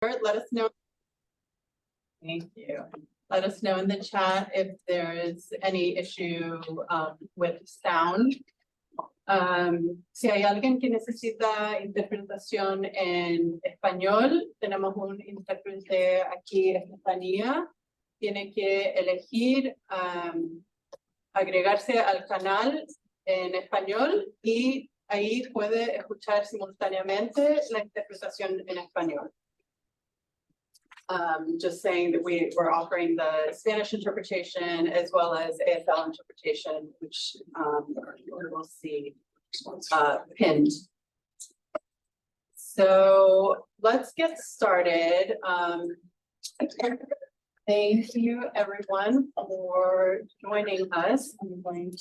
Let us know. Thank you. Let us know in the chat if there is any issue with sound. Si hay alguien que necesita interpretación en español, tenemos un intérprete aquí en Estefanía. Tiene que elegir agregarse al canal en español y ahí puede escuchar simultáneamente la interpretación en español. Just saying that we're offering the Spanish interpretation as well as ASL interpretation, which we'll see pinned. So let's get started. Thank you everyone for joining us. I'm going to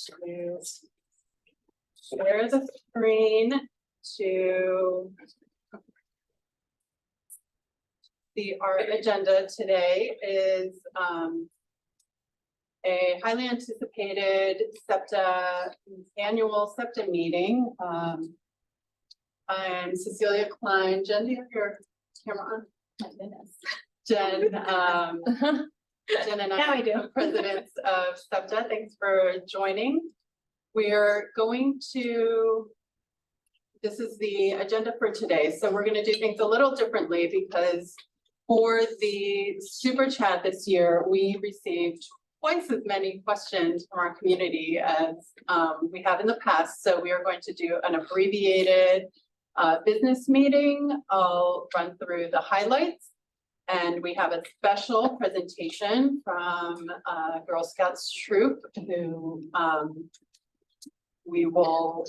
share the screen to our agenda today is a highly anticipated SEPTA annual SEPTA meeting. I'm Cecilia Klein. Jen, do you have your camera on? My goodness. Jen, Jen and I are presidents of SEPTA. Thanks for joining. We are going to, this is the agenda for today. So we're going to do things a little differently because for the super chat this year, we received twice as many questions from our community as we have in the past. So we are going to do an abbreviated business meeting. I'll run through the highlights. And we have a special presentation from Girl Scouts troop who we will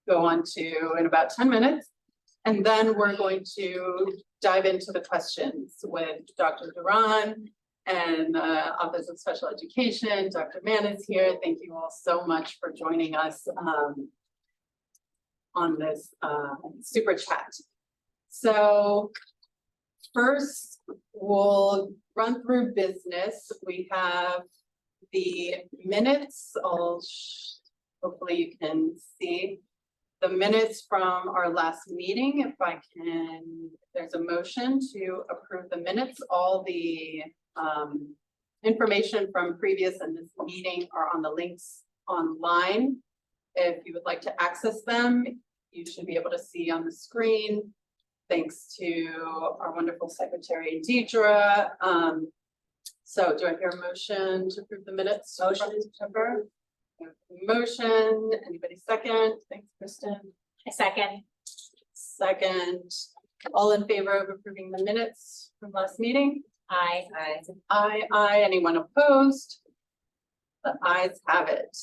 go on to in about 10 minutes. And then we're going to dive into the questions with Dr. Duran and Office of Special Education. Dr. Mann is here. Thank you all so much for joining us on this super chat. So first, we'll run through business. We have the minutes. Hopefully you can see the minutes from our last meeting. If I can, there's a motion to approve the minutes. All the information from previous and this meeting are on the links online. If you would like to access them, you should be able to see on the screen. Thanks to our wonderful secretary, Deidre. So do I hear a motion to approve the minutes? Motion, September. Motion, anybody second? Thanks, Kristen. I second. Second. All in favor of approving the minutes from last meeting? Aye. Aye. Anyone opposed? The ayes have it.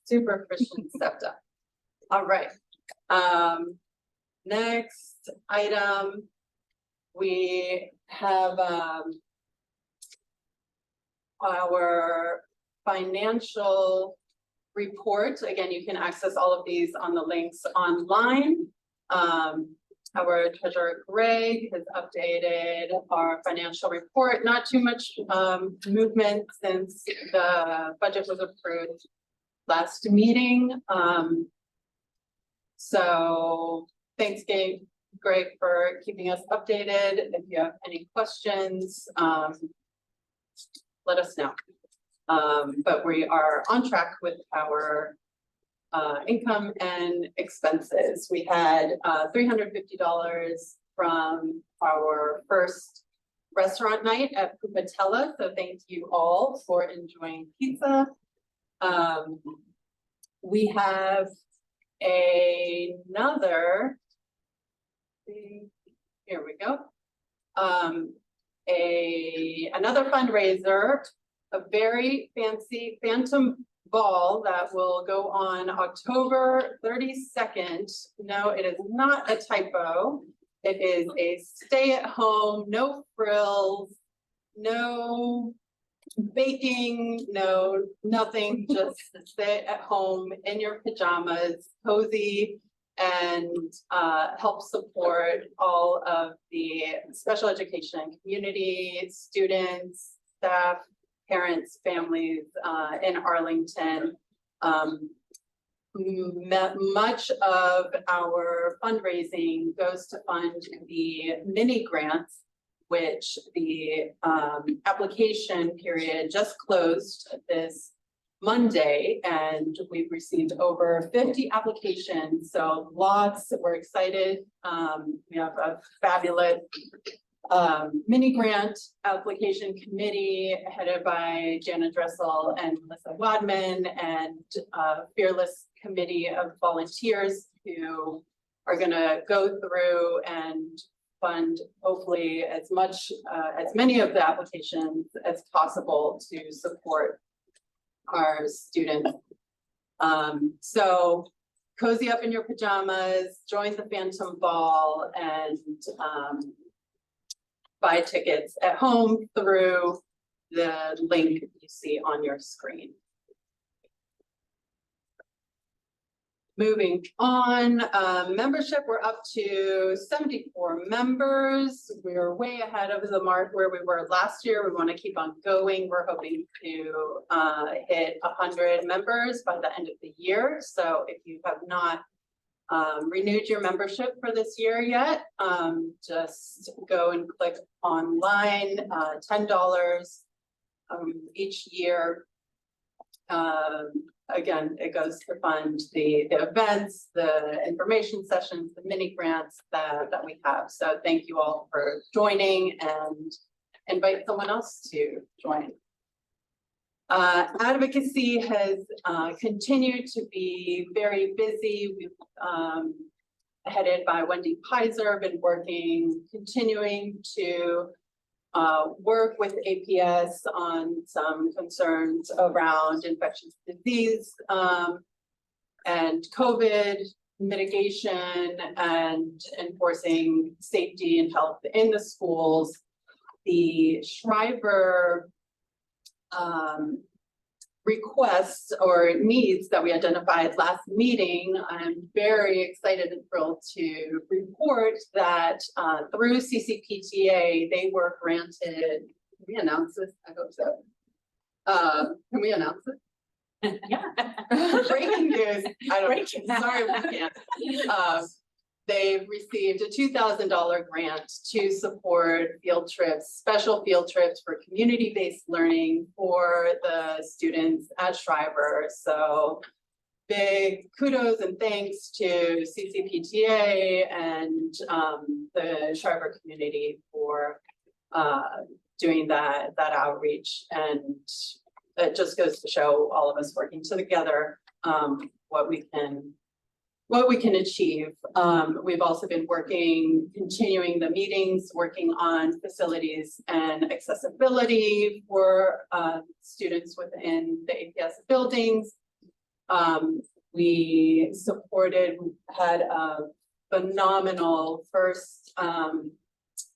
Super efficient SEPTA. All right. Next item, we have our financial report. Again, you can access all of these on the links online. Our treasurer Greg has updated our financial report. Not too much movement since the budget was approved last meeting. So thanks, Greg, for keeping us updated. If you have any questions, let us know. But we are on track with our income and expenses. We had $350 from our first restaurant night at Pupatella. So thank you all for enjoying pizza. We have another, here we go. Another fundraiser, a very fancy phantom ball that will go on October 32nd. No, it is not a typo. It is a stay at home, no frills, no baking, no nothing, just stay at home in your pajamas, cozy, and help support all of the special education community, students, staff, parents, families in Arlington. much of our fundraising goes to fund the mini grants, which the application period just closed this Monday, and we've received over 50 applications. So lots, we're excited. We have a fabulous mini grant application committee headed by Jana Dressel and Melissa Wadman, and a fearless committee of volunteers who are going to go through and fund hopefully as many of the applications as possible to support our students. So cozy up in your pajamas, join the Phantom Ball, and buy tickets at home through the link you see on your screen. Moving on, membership, we're up to 74 members. We're way ahead of the mark where we were last year. We want to keep on going. We're hoping to hit 100 members by the end of the year. So if you have not renewed your membership for this year yet, just go and click online, $10 each year. Again, it goes to fund the events, the information sessions, the mini grants that we have. So thank you all for joining, and invite someone else to join. Advocacy has continued to be very busy. We've headed by Wendy Pizer, been continuing to work with APS on some concerns around infectious disease and COVID mitigation and enforcing safety and health in the schools. The Shriver requests or needs that we identified last meeting, I'm very excited and thrilled to report that through CCPTA, they were granted, can we announce this? I hope so. Can we announce it? Yeah. Breaking news. I don't sorry, we can't. They've received a $2,000 grant to support field trips, special field trips for community-based learning for the students at Shriver. So big kudos and thanks to CCPTA and the Shriver community for doing that outreach. And it just goes to show all of us working together what we can achieve. We've also been continuing the meetings, working on facilities and accessibility for students within the APS buildings. We had a phenomenal first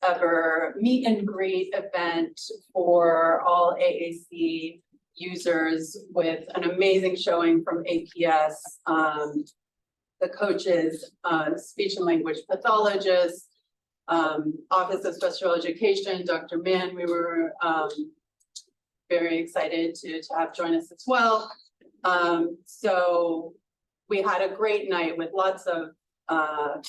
ever meet and greet event for all AAC users with an amazing showing from APS. The coaches, speech and language pathologists, Office of Special Education, Dr. Mann, we were very excited to have join us as well. So we had a great night with lots of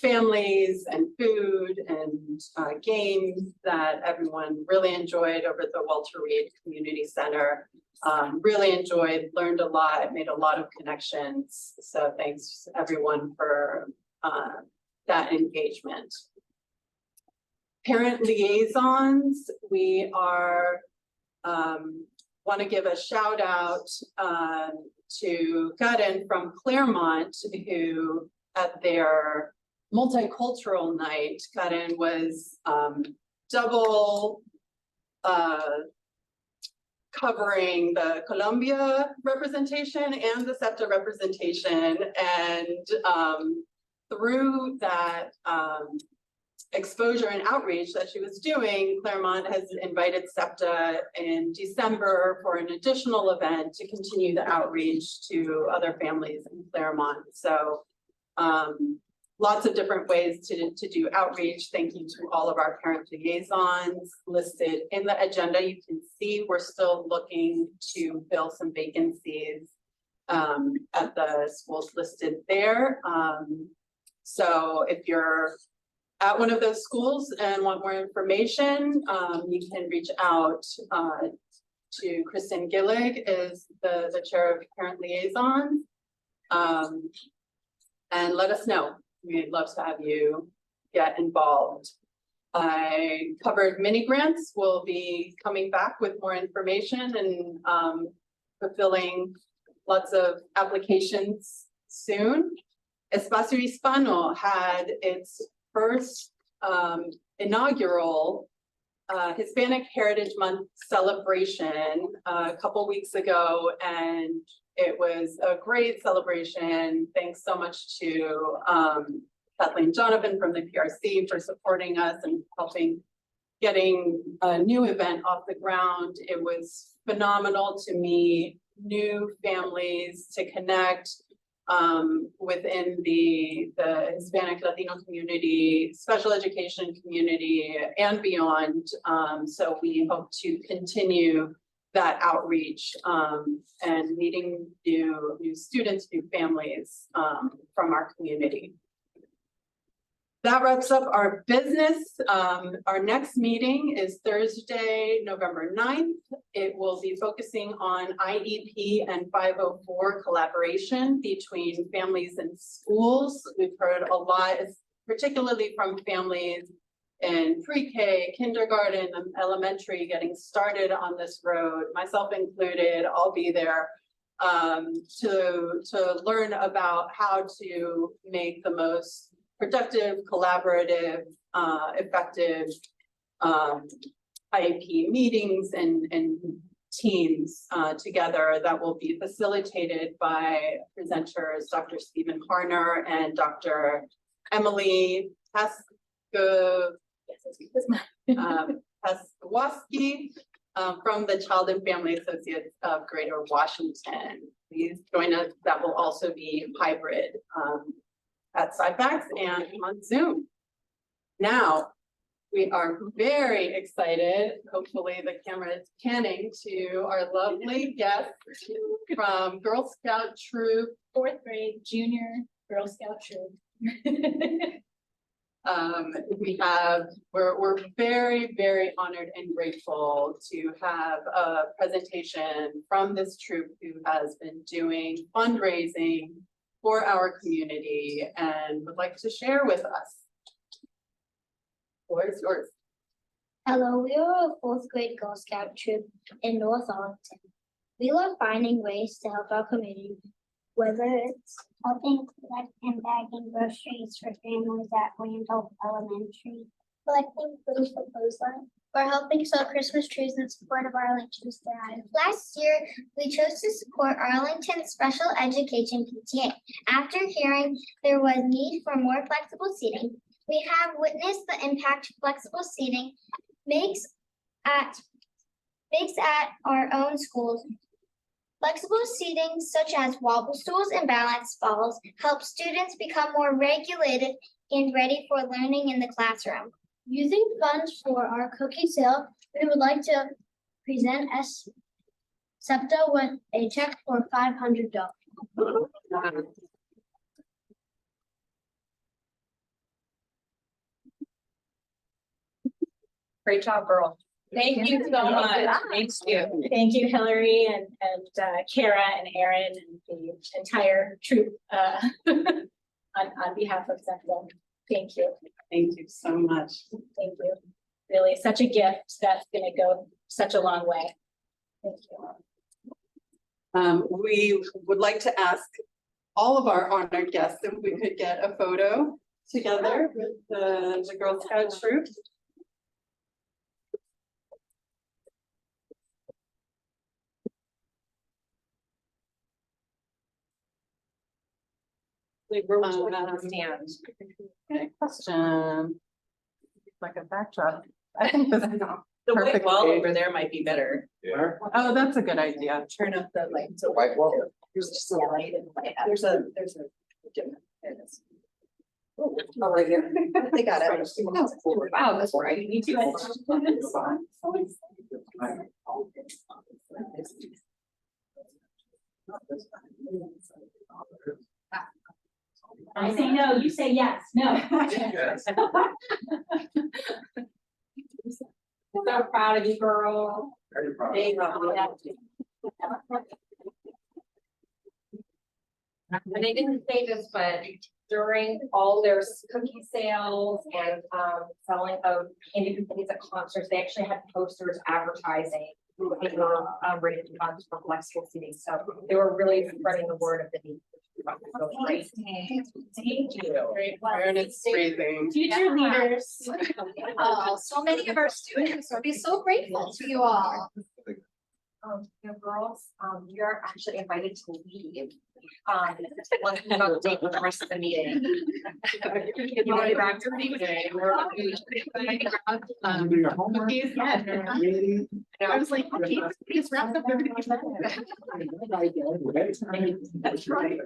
families and food and games that everyone really enjoyed over at the Walter Reed Community Center. Really enjoyed, learned a lot, made a lot of connections. So thanks everyone for that engagement. Parent liaisons, we are want to give a shout out to Gudden from Claremont, who at their multicultural night, Gudden was double covering the Columbia representation and the SEPTA representation. And through that exposure and outreach that she was doing, Claremont has invited SEPTA in December for an additional event to continue the outreach to other families in Claremont. So lots of different ways to do outreach. Thank you to all of our parent liaisons listed in the agenda. You can see we're still looking to fill some vacancies at the schools listed there. So if you're at one of those schools and want more information, you can reach out to Kristen Gillig, is the chair of parent liaison. And let us know. We'd love to have you get involved. I covered mini grants. We'll be coming back with more information and fulfilling lots of applications soon. Espacio Hispano had its first inaugural Hispanic Heritage Month celebration a couple weeks ago, and it was a great celebration. Thanks so much to Kathleen Donovan from the PRC for supporting us and helping getting a new event off the ground. It was phenomenal to meet new families, to connect within the Hispanic Latino community, special education community, and beyond. So we hope to continue that outreach and meeting new students, new families from our community. That wraps up our business. Our next meeting is Thursday, November 9th. It will be focusing on IEP and 504 collaboration between families and schools. We've heard a lot, particularly from families in pre-K, kindergarten, and elementary, getting started on this road, myself included. I'll be there to learn about how to make the most productive, collaborative, effective IEP meetings and teams together that will be facilitated by presenters Dr. Stephen Harner and Dr. Emily Paskowski from the Child and Family Associates of Greater Washington. Please join us. That will also be hybrid at SciFax and on Zoom. Now, we are very excited. Hopefully the camera is panning to our lovely guest from Girl Scout Troop, 4th grade junior Girl Scout troop. We're very, very honored and grateful to have a presentation from this troop who has been doing fundraising for our community and would like to share with us. Floor is yours. Hello, we are a 4th grade Girl Scout troop in North Arlington. We love finding ways to help our community, whether it's helping collect and bagging groceries for families at Randolph Elementary, collecting food for Clothesline, or helping sell Christmas trees in support of Arlington's Thrive. Last year, we chose to support Arlington's Special Education PTA. After hearing there was need for more flexible seating, we have witnessed the impact flexible seating makes at our own schools. Flexible seating such as wobble stools and balance balls help students become more regulated and ready for learning in the classroom. Using funds for our cookie sale, we would like to present SEPTA with a check for $500. Great job, girl. Thank you so much. Thank you. Thank you, Hillary and Kara and Aaron and the entire troop on behalf of SEPTA. Thank you. Thank you so much. Thank you. Really such a gift that's going to go such a long way. Thank you. We would like to ask all of our honored guests if we could get a photo together with the Girl Scout troop. Where would you like to stand? Good question. Like a backdrop. I think this is The white perfect. wall over there might be better. Yeah. Oh, that's a good idea. Turn up the lights. The white wall. There's just a light and light. There's a. There it is. Oh, right here. They got it. Wow, that's right. You too. I say no, you say yes, no. So proud of you, girl. Very proud. And they didn't say this, but during all their cookie sales and selling of candy cookies at concerts, they actually had posters advertising. They were rated funds for flexible seating, so they were really spreading the word of the need. So great. Thank you. Great awareness raising. Future leaders. Oh, so many of our students will be so grateful to you all. Girls, you're actually invited to leave. Once we have a date for the rest of the meeting. You want to back to the day. You do your homework. Cookies. Really? I was like, okay, it's wrapped up everything. That's right.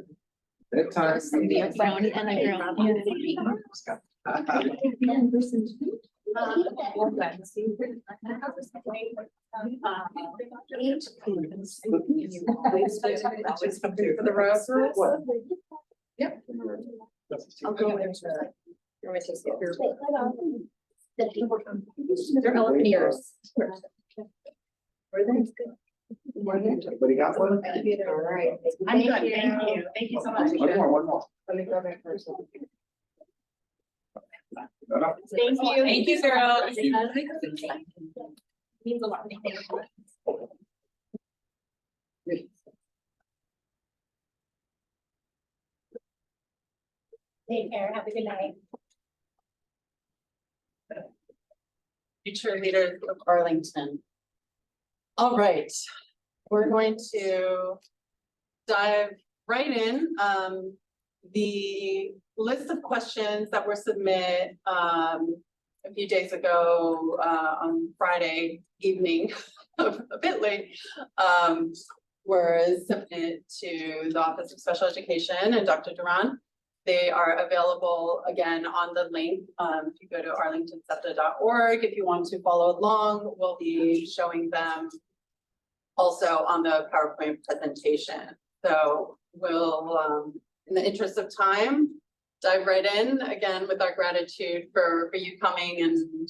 Bedtime. For the rose. Yep. I'll go there to. You're going to take your. They're elephant ears. Everybody got one? All right. I'm good, thank you. Thank you so much. One more. Let me go back first. Thank you. Thank you, girl. Means a lot. Thank you. Take care. Have a good night. Future leaders of Arlington. All right, we're going to dive right in. The list of questions that were submitted a few days ago on Friday evening, a bit late, were submitted to the Office of Special Education and Dr. Duran. They are available again on the link. If you go to arlingtonsepta.org, if you want to follow along, we'll be showing them also on the PowerPoint presentation. So we'll, in the interest of time, dive right in again with our gratitude for you coming and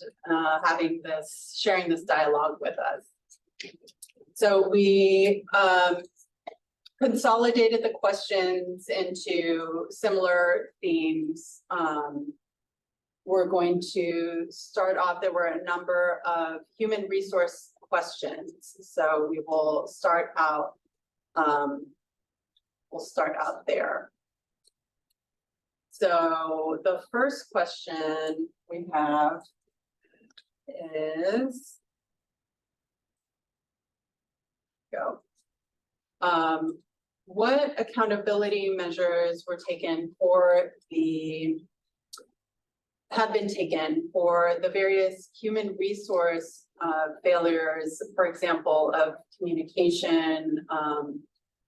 sharing this dialogue with us. So we consolidated the questions into similar themes. We're going to start off, there were a number of human resource questions. So we will start out, there. So the first question we have is, what accountability measures were have been taken for the various human resource failures, for example, of communication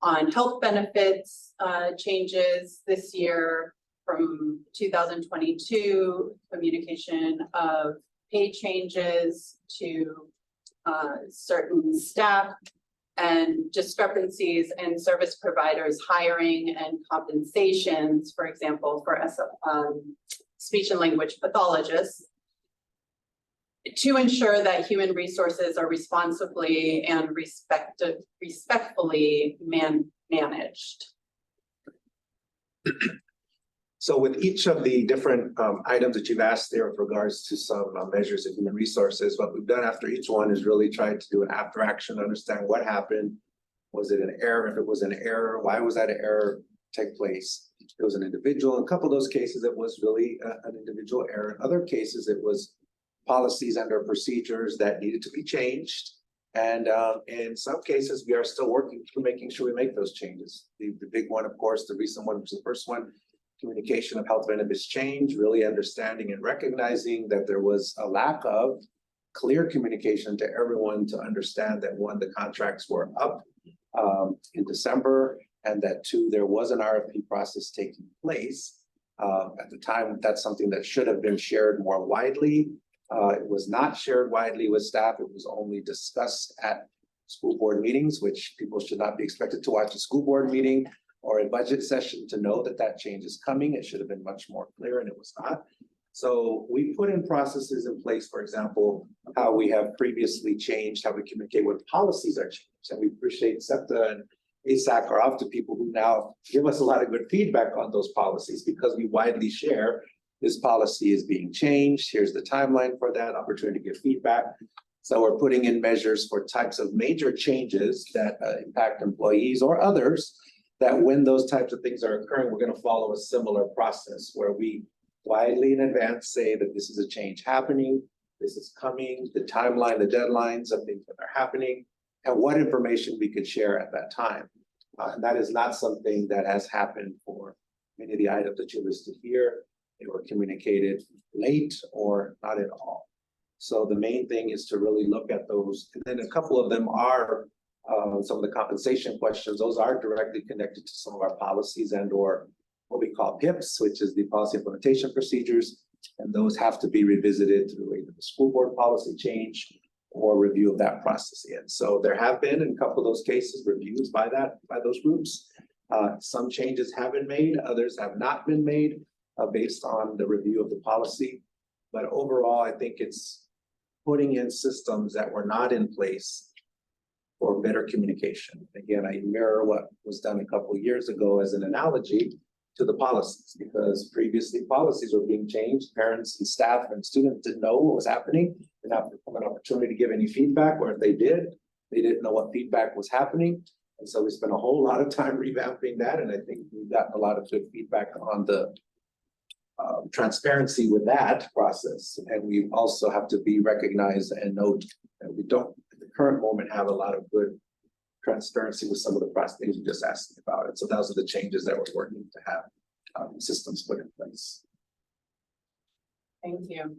on health benefits changes this year from 2022, communication of pay changes to certain staff, and discrepancies in service providers hiring and compensations, for example, for speech and language pathologists, to ensure that human resources are responsibly and respectfully managed. So with each of the different items that you've asked there with regards to some measures of human resources, what we've done after each one is really tried to do an after action, understand what happened. Was it an error? If it was an error, why was that an error take place? It was an individual. In a couple of those cases, it was really an individual error. In other cases, it was policies and or procedures that needed to be changed. And in some cases, we are still working through making sure we make those changes. The big one, of course, the recent one, which is the first one, communication of health benefits change, really understanding and recognizing that there was a lack of clear communication to everyone to understand that one, the contracts were up in December, and that two, there was an RFP process taking place. At the time, that's something that should have been shared more widely. It was not shared widely with staff. It was only discussed at school board meetings, which people should not be expected to watch a school board meeting or a budget session to know that that change is coming. It should have been much more clear and it was not. So we put in processes in place, for example, how we have previously changed how we communicate when policies are changed. And we appreciate SEPTA and ASAC are often people who now give us a lot of good feedback on those policies because we widely share this policy is being changed. Here's the timeline for that, opportunity to give feedback. So we're putting in measures for types of major changes that impact employees or others, that when those types of things are occurring, we're going to follow a similar process where we widely in advance say that this is a change happening, this is coming, the timeline, the deadlines of things that are happening, and what information we could share at that time. And that is not something that has happened for many of the items that you listed here. They were communicated late or not at all. So the main thing is to really look at those. And then a couple of them are some of the compensation questions. Those are directly connected to some of our policies and or what we call PIPs, which is the policy implementation procedures. And those have to be revisited through either the school board policy change or review of that process again. So there have been in a couple of those cases reviews by those groups. Some changes have been made, others have not been made based on the review of the policy. But overall, I think it's putting in systems that were not in place for better communication. Again, I mirror what was done a couple of years ago as an analogy to the policies, because previously policies were being changed. Parents and staff and students didn't know what was happening, didn't have an opportunity to give any feedback, or if they did, they didn't know what feedback was happening. And so we spent a whole lot of time revamping that. And I think we've gotten a lot of good feedback on the transparency with that process. And we also have to be recognized and note that we don't, at the current moment, have a lot of good transparency with some of the process things you just asked me about. And so those are the changes that we're working to have systems put in place. Thank you.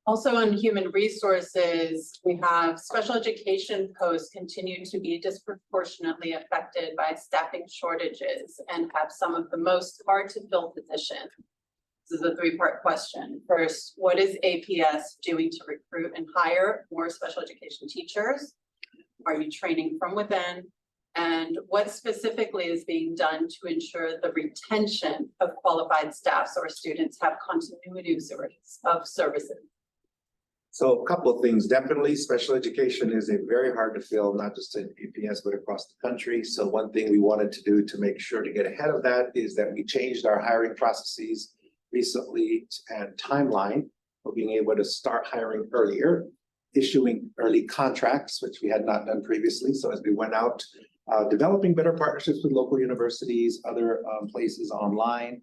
Also on human resources, we have special education posts continue to be disproportionately affected by staffing shortages and have some of the most hard to fill positions. This is a three-part question. First, what is APS doing to recruit and hire more special education teachers? Are you training from within? And what specifically is being done to ensure the retention of qualified staff so our students have continuity of services? So a couple of things. Definitely special education is a very hard to fill, not just in APS, but across the country. So one thing we wanted to do to make sure to get ahead of that is that we changed our hiring processes recently and timeline for being able to start hiring earlier, issuing early contracts, which we had not done previously. So as we went out, developing better partnerships with local universities, other places online,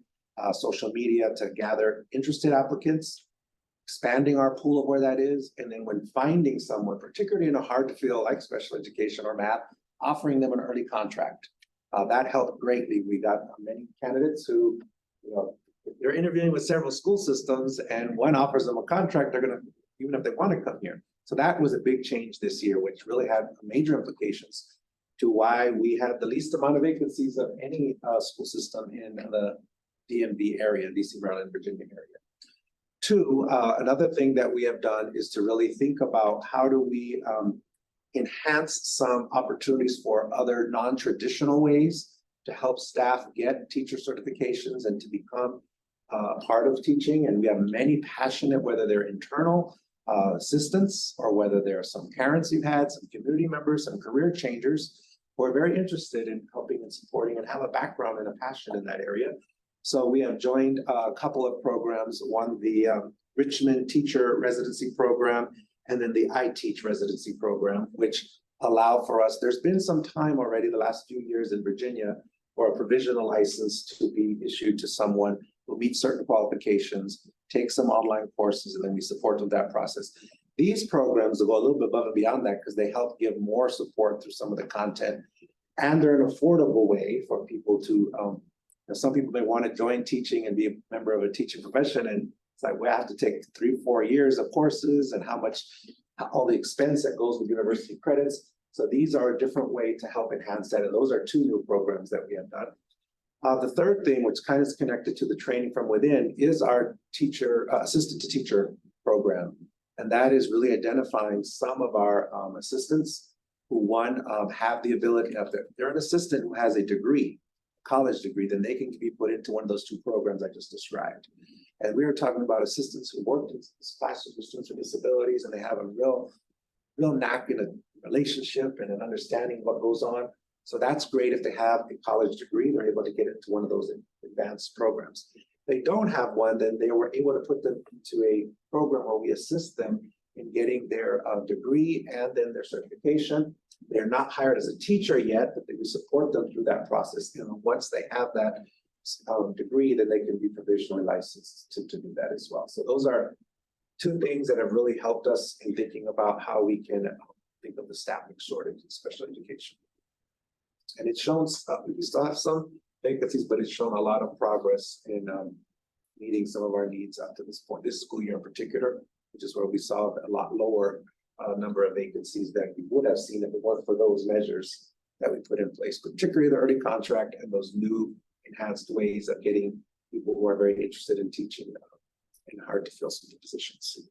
social media to gather interested applicants, expanding our pool of where that is. And then when finding someone, particularly in a hard to fill like special education or math, offering them an early contract. That helped greatly. We got many candidates who, you know, if they're interviewing with several school systems and one offers them a contract, they're gonna, even if they want to come here. So that was a big change this year, which really had major implications to why we had the least amount of vacancies of any school system in the DMV area, DC, Maryland, Virginia area. Two, another thing that we have done is to really think about how do we enhance some opportunities for other non-traditional ways to help staff get teacher certifications and to become part of teaching. And we have many passionate, whether they're internal assistants or whether there are some parents you've had, some community members, some career changers who are very interested in helping and supporting and have a background and a passion in that area. So we have joined a couple of programs, one the Richmond Teacher Residency Program, and then the iTeach Residency Program, which allow for us, there's been some time already the last few years in Virginia for a provisional license to be issued to someone who meets certain qualifications, take some online courses, and then we support with that process. These programs will go a little bit above and beyond that because they help give more support through some of the content, and they're an affordable way for people to some people may want to join teaching and be a member of a teaching profession, and it's like, we have to take 3-4 years of courses and all the expense that goes with university credits. So these are a different way to help enhance that. And those are 2 new programs that we have done. The third thing, which kind of is connected to the training from within, is our teacher, assistant to teacher program. And that is really identifying some of our assistants who have the ability of they're an assistant who has a degree, college degree, then they can be put into one of those two programs I just described. And we were talking about assistants who work in classes with students with disabilities, and they have a real knack in a relationship and an understanding of what goes on. So that's great if they have a college degree, they're able to get into one of those advanced programs. If they don't have one, then they were able to put them into a program where we assist them in getting their degree and then their certification. They're not hired as a teacher yet, but we support them through that process. And once they have that degree, then they can be provisionally licensed to do that as well. So those are two things that have really helped us in thinking about how we can think of the staffing shortage in special education. And it's shown, we still have some vacancies, but it's shown a lot of progress in meeting some of our needs up to this point, this school year in particular, which is where we saw a lot lower number of vacancies that we would have seen if it weren't for those measures that we put in place, particularly the early contract and those new enhanced ways of getting people who are very interested in teaching in hard to fill positions.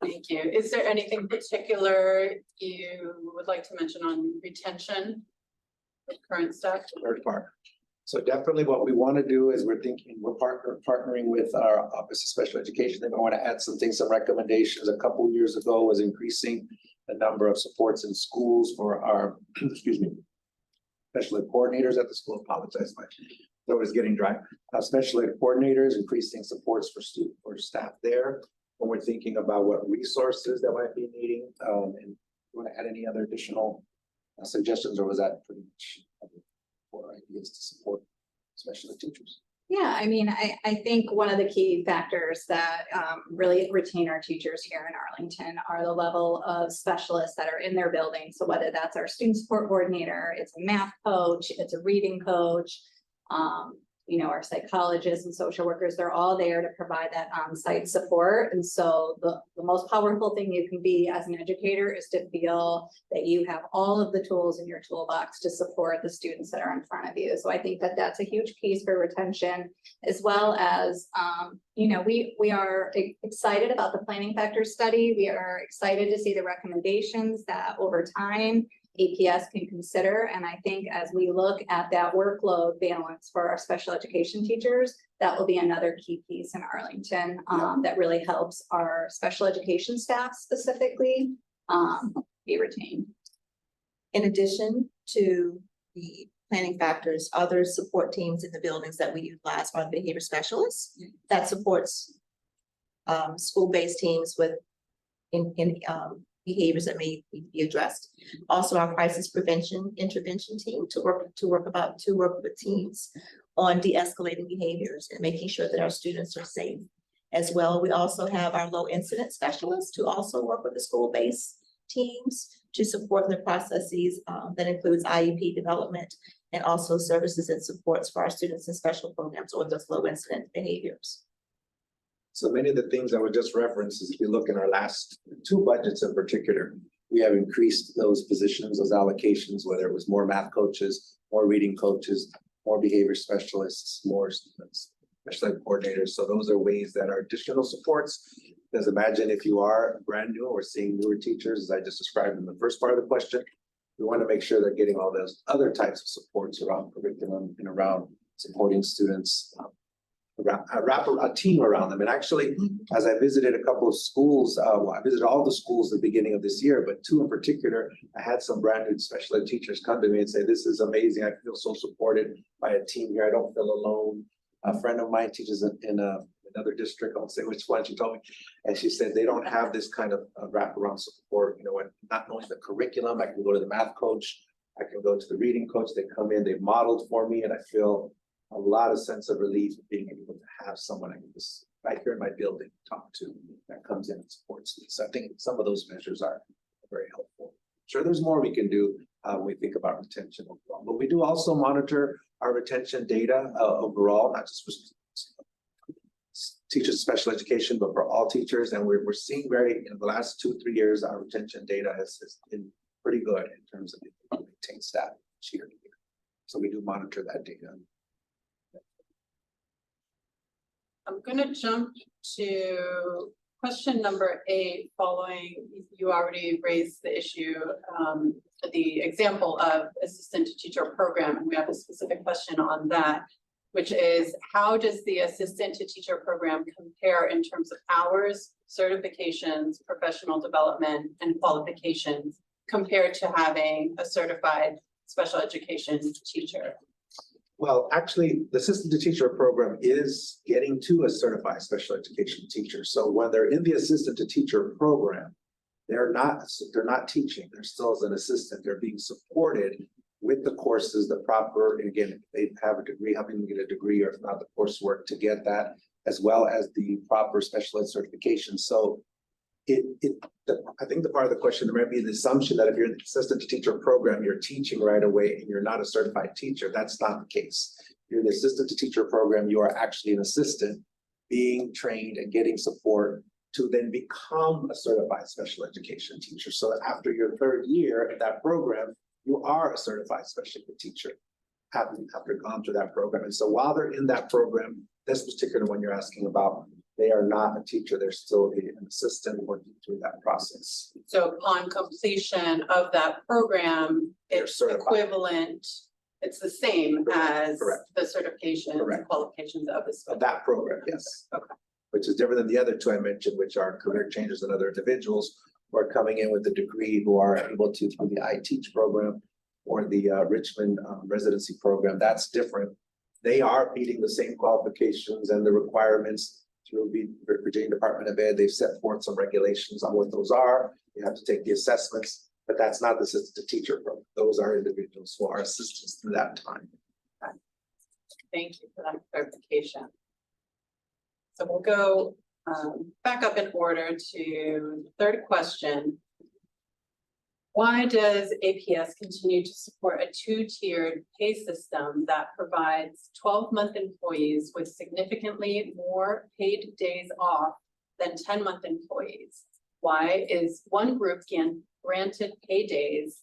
Thank you. Is there anything particular you would like to mention on retention of current staff? Third part. So definitely what we want to do is we're partnering with our Office of Special Education. They want to add some things, some recommendations. A couple of years ago was increasing the number of supports in schools for our, excuse me, special ed coordinators at the school. Apologize, my throat is getting dry. Special ed coordinators, increasing supports for staff there. When we're thinking about what resources that might be needing, and you want to add any other additional suggestions, or was that pretty much for ideas to support special ed teachers? Yeah, I mean, I think one of the key factors that really retain our teachers here in Arlington are the level of specialists that are in their building. So whether that's our student support coordinator, it's a math coach, it's a reading coach, you know, our psychologists and social workers, they're all there to provide that on-site support. And so the most powerful thing you can be as an educator is to feel that you have all of the tools in your toolbox to support the students that are in front of you. So I think that that's a huge piece for retention, as well as, you know, we are excited about the planning factors study. We are excited to see the recommendations that over time APS can consider. And I think as we look at that workload balance for our special education teachers, that will be another key piece in Arlington that really helps our special education staff specifically be retained. In addition to the planning factors, other support teams in the buildings that we utilize are behavior specialists that supports school-based teams with behaviors that may be addressed. Also, our crisis prevention intervention team to work with teams on de-escalating behaviors and making sure that our students are safe. As well, we also have our low incident specialists who also work with the school-based teams to support the processes that includes IEP development and also services and supports for our students in special programs or those low incident behaviors. So many of the things I would just reference is if you look in our last two budgets in particular, we have increased those positions, those allocations, whether it was more math coaches, more reading coaches, more behavior specialists, more special ed coordinators. So those are ways that are additional supports. Because imagine if you are brand new or seeing newer teachers, as I just described in the first part of the question, we want to make sure they're getting all those other types of supports around curriculum and around supporting students. Wrap a team around them. And actually, as I visited a couple of schools, I visited all the schools at the beginning of this year, but two in particular, I had some brand new special ed teachers come to me and say, this is amazing. I feel so supported by a team here. I don't feel alone. A friend of mine teaches in another district. I won't say which one, she told me. And she said, they don't have this kind of wraparound support, you know, and not knowing the curriculum. I can go to the math coach. I can go to the reading coach. They come in, they've modeled for me, and I feel a lot of sense of relief of being able to have someone I can just right here in my building talk to that comes in and supports me. So I think some of those measures are very helpful. Sure, there's more we can do when we think about retention overall, but we do also monitor our retention data overall, not just for teachers of special education, but for all teachers. And we're seeing in the last 2-3 years, our retention data has been pretty good in terms of retained staff year to year. So we do monitor that data. I'm gonna jump to question number 8, following, you already raised the issue the example of assistant to teacher program, and we have a specific question on that, which is how does the assistant to teacher program compare in terms of hours, certifications, professional development, and qualifications compared to having a certified special education teacher? Well, actually, the assistant to teacher program is getting to a certified special education teacher. So when they're in the assistant to teacher program, they're not teaching, they're still as an assistant, they're being supported with the courses, the proper, again, they have a degree, helping them get a degree, or if not the coursework to get that, as well as the proper special ed certification. So I think the part of the question, there might be the assumption that if you're in the assistant to teacher program, you're teaching right away and you're not a certified teacher. That's not the case. You're in the assistant to teacher program, you are actually an assistant being trained and getting support to then become a certified special education teacher. So that after your third year of that program, you are a certified special ed teacher, after gone through that program. And so while they're in that program, this particular one you're asking about, they are not a teacher, they're still an assistant working through that process. So upon completion of that program, They're it's certified. equivalent, it's the same as Correct. the certifications and Correct. qualifications of the Of special. that program, yes. Okay. Which is different than the other two I mentioned, which are career changers and other individuals who are coming in with a degree, who are able to, through the I-Teach program or the Richmond residency program. That's different. They are meeting the same qualifications and the requirements through the Virginia Department of Ed. They've set forth some regulations on what those are. You have to take the assessments, but that's not the assistant to teacher program. Those are individuals who are assistants through that time. Thank you for that clarification. So we'll go back up in order to the third question. Why does APS continue to support a two-tiered pay system that provides 12-month employees with significantly more paid days off than 10-month employees? Why is one group granted pay days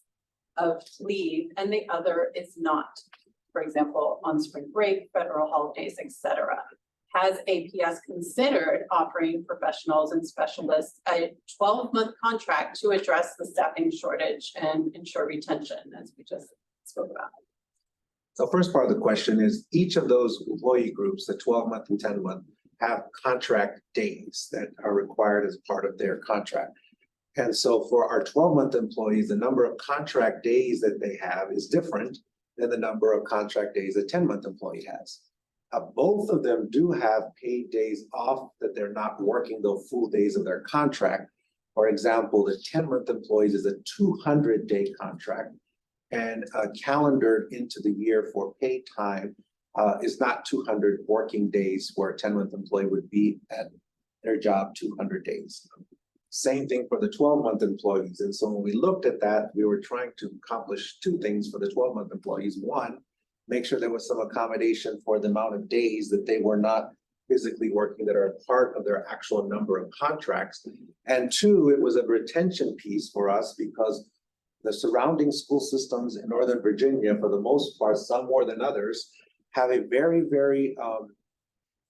of leave and the other is not? For example, on spring break, federal holidays, etc. Has APS considered offering professionals and specialists a 12-month contract to address the staffing shortage and ensure retention, as we just spoke about? So first part of the question is each of those employee groups, the 12-month and 10-month, have contract days that are required as part of their contract. And so for our 12-month employees, the number of contract days that they have is different than the number of contract days a 10-month employee has. Both of them do have paid days off that they're not working the full days of their contract. For example, the 10-month employees is a 200-day contract, and calendared into the year for paid time is not 200 working days where a 10-month employee would be at their job 200 days. Same thing for the 12-month employees. And so when we looked at that, we were trying to accomplish two things for the 12-month employees. One, make sure there was some accommodation for the amount of days that they were not physically working that are a part of their actual number of contracts. And two, it was a retention piece for us because the surrounding school systems in Northern Virginia, for the most part, some more than others, have a very, very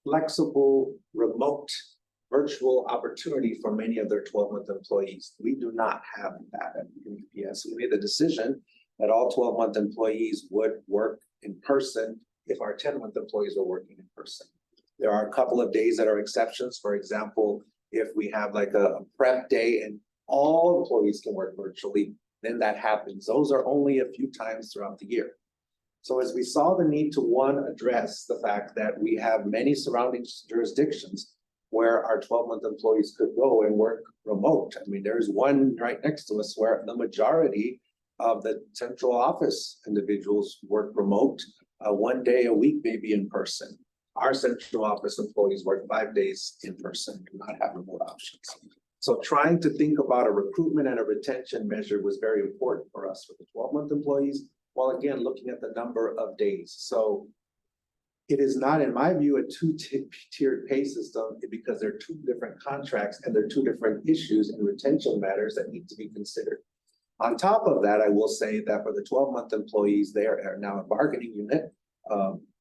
flexible, remote, virtual opportunity for many of their 12-month employees. We do not have that at APS. We made the decision that all 12-month employees would work in person if our 10-month employees are working in person. There are a couple of days that are exceptions. For example, if we have like a prep day and all employees can work virtually, then that happens. Those are only a few times throughout the year. So as we saw the need to, one, address the fact that we have many surrounding jurisdictions where our 12-month employees could go and work remote. I mean, there's one right next to us where the majority of the central office individuals work remote, 1 day a week, maybe in person. Our central office employees work 5 days in person, do not have remote options. So trying to think about a recruitment and a retention measure was very important for us for the 12-month employees, while again, looking at the number of days. So it is not, in my view, a two-tiered pay system because they're two different contracts and they're two different issues and retention matters that need to be considered. On top of that, I will say that for the 12-month employees, they are now a bargaining unit.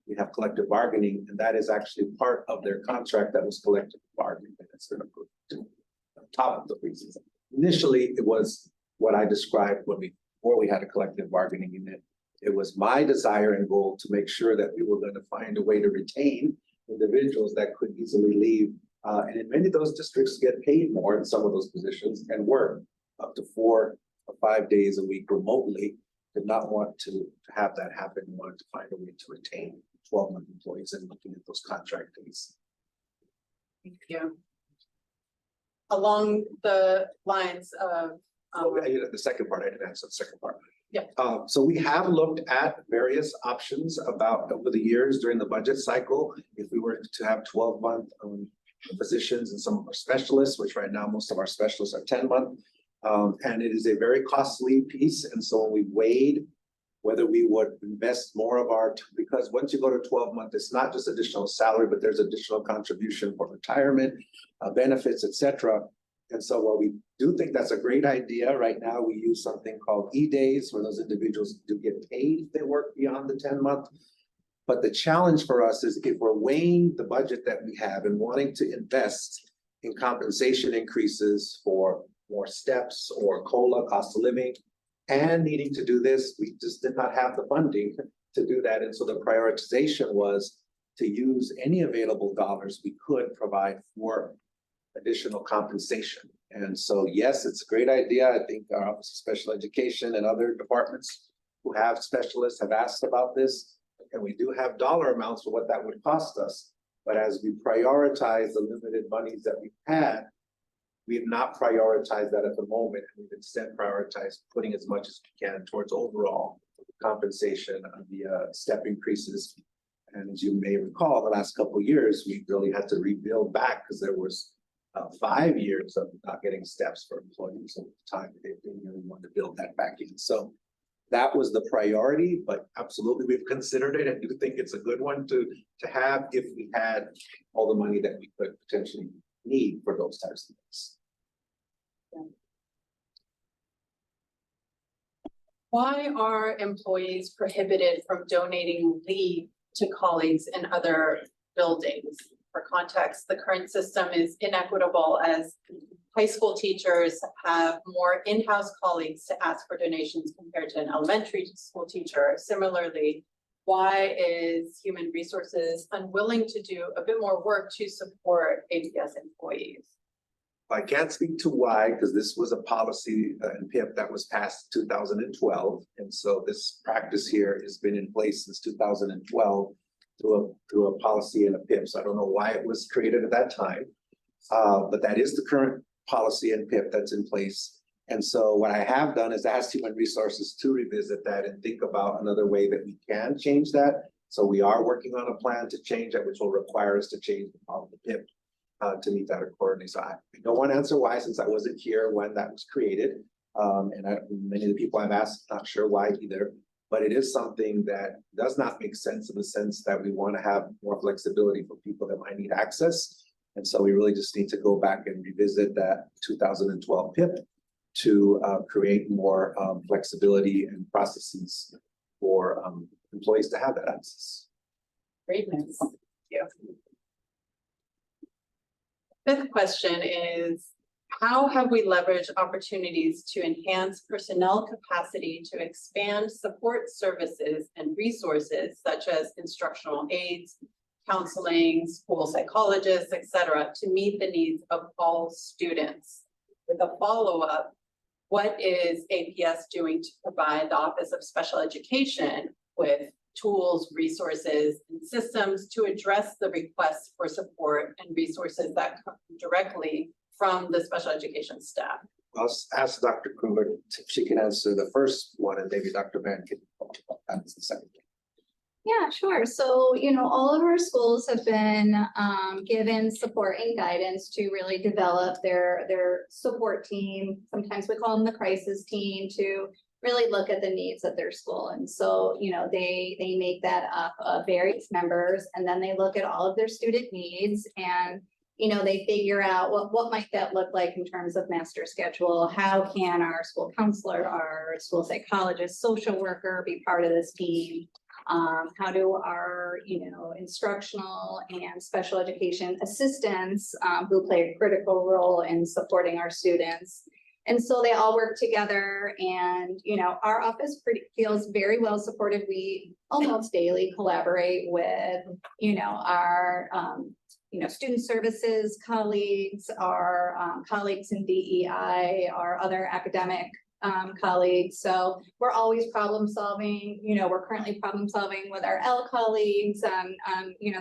We have collective bargaining, and that is actually part of their contract that was collective bargaining. That's sort of on top of the reasons. Initially, it was what I described when we before we had a collective bargaining unit. It was my desire and goal to make sure that we were going to find a way to retain individuals that could easily leave. And in many of those districts get paid more in some of those positions and work up to 4 or 5 days a week remotely. Did not want to have that happen. We wanted to find a way to retain 12-month employees and looking at those contract days. Thank you. Along the lines of, The second part, I didn't answer the second part. Yeah. So we have looked at various options about over the years during the budget cycle. If we were to have 12-month positions and some of our specialists, which right now most of our specialists are 10-month. And it is a very costly piece. And so when we weighed whether we would invest more of our, because once you go to 12-month, it's not just additional salary, but there's additional contribution for retirement, benefits, et cetera. And so while we do think that's a great idea, right now we use something called E-days where those individuals do get paid if they work beyond the 10-month. But the challenge for us is if we're weighing the budget that we have and wanting to invest in compensation increases for more steps or COLA, cost of living, and needing to do this, we just did not have the funding to do that. And so the prioritization was to use any available dollars we could provide for additional compensation. And so, yes, it's a great idea. I think our Office of Special Education and other departments who have specialists have asked about this. And we do have dollar amounts for what that would cost us. But as we prioritize the limited monies that we've had, we have not prioritized that at the moment. We've instead prioritized putting as much as we can towards overall compensation of the step increases. And as you may recall, the last couple of years, we really had to rebuild back because there was 5 years of not getting steps for employees at the time. They didn't really want to build that back in. So that was the priority, but absolutely we've considered it. And do think it's a good one to have if we had all the money that we could potentially need for those types of things. why are employees prohibited from donating leave to colleagues in other buildings? For context, the current system is inequitable as high school teachers have more in-house colleagues to ask for donations compared to an elementary school teacher. Similarly, why is Human Resources unwilling to do a bit more work to support APS employees? I can't speak to why, because this was a policy in PIP that was passed in 2012. And so this practice here has been in place since 2012 through a policy in a PIP. So I don't know why it was created at that time. But that is the current policy in PIP that's in place. And so what I have done is asked Human Resources to revisit that and think about another way that we can change that. So we are working on a plan to change that, which will require us to change the PIP to meet that accordingly. So I don't want to answer why, since I wasn't here when that was created. Many of the people I've asked, not sure why either. But it is something that does not make sense in the sense that we want to have more flexibility for people that might need access. And so we really just need to go back and revisit that 2012 PIP to create more flexibility and processes for employees to have that access. Great news. Thank you. Fifth question is, how have we leveraged opportunities to enhance personnel capacity to expand support services and resources such as instructional aides, counseling, school psychologists, et cetera, to meet the needs of all students? With a follow-up, what is APS doing to provide the Office of Special Education with tools, resources, and systems to address the requests for support and resources that come directly from the special education staff? I'll ask Dr. Kruger if she can answer the first one, and maybe Dr. Van can answer the second. Yeah, sure. So, all of our schools have been given support and guidance to really develop their support team. Sometimes we call them the crisis team, to really look at the needs of their school. And so, they make that up of various members, and then they look at all of their student needs, and they figure out what might that look like in terms of master schedule. How can our school counselor, our school psychologist, social worker be part of this team? How do our, instructional and special education assistants who play a critical role in supporting our students, And so they all work together and, our office feels very well supported. We almost daily collaborate with, our, student services colleagues, our colleagues in DEI, our other academic colleagues. So we're always problem solving, we're currently problem solving with our L colleagues and,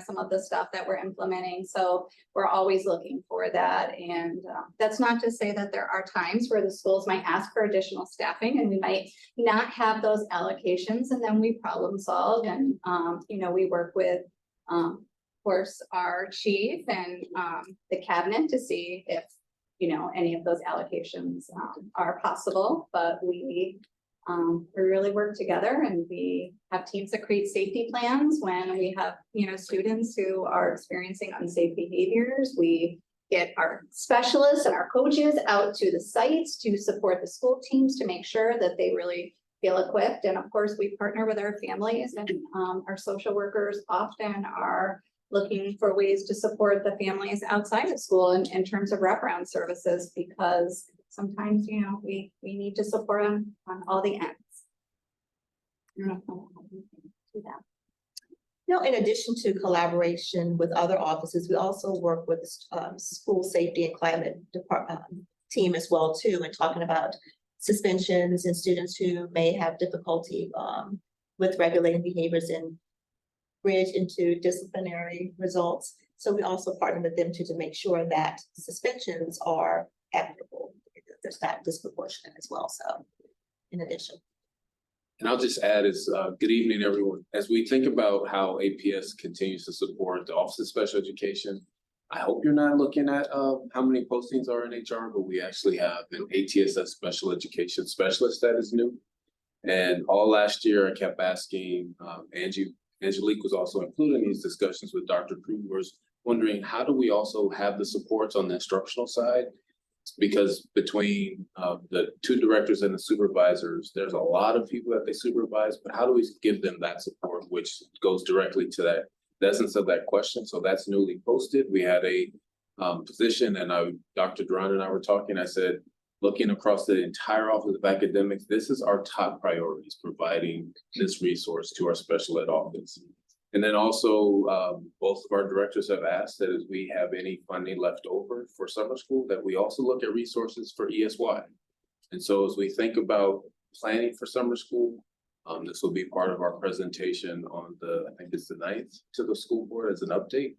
some of the stuff that we're implementing. So we're always looking for that. And that's not to say that there are times where the schools might ask for additional staffing and we might not have those allocations, and then we problem solve and, we work with, of course, our chief and the cabinet to see if any of those allocations are possible, but we really work together and we have teams that create safety plans when we have, students who are experiencing unsafe behaviors. We get our specialists and our coaches out to the sites to support the school teams to make sure that they really feel equipped. And of course, we partner with our families and our social workers often are looking for ways to support the families outside of school in terms of wraparound services, because sometimes, we need to support them on all the ends. I don't know if I can do that. No, in addition to collaboration with other offices, we also work with the school safety and climate department team as well too, and talking about suspensions and students who may have difficulty with regulating behaviors and bridge into disciplinary results. So we also partner with them to make sure that suspensions are equitable. There's not disproportionate as well. So in addition. And I'll just add good evening, everyone. As we think about how APS continues to support the Office of Special Education, I hope you're not looking at how many postings are in HR, but we actually have an ATSS Special Education Specialist that is new. And all last year, I kept asking Angelique was also included in these discussions with Dr. Kruger, wondering how do we also have the supports on the instructional side? Because between the two directors and the supervisors, there's a lot of people that they supervise, but how do we give them that support, which goes directly to the essence of that question? So that's newly posted. We had a position and Dr. Duran and I were talking, I said, looking across the entire Office of Academics, this is our top priorities, providing this resource to our special ed office. And then also, both of our directors have asked that as we have any funding left over for summer school, that we also look at resources for ESY. And so as we think about planning for summer school, this will be part of our presentation on I think it's the 9th to the school board as an update.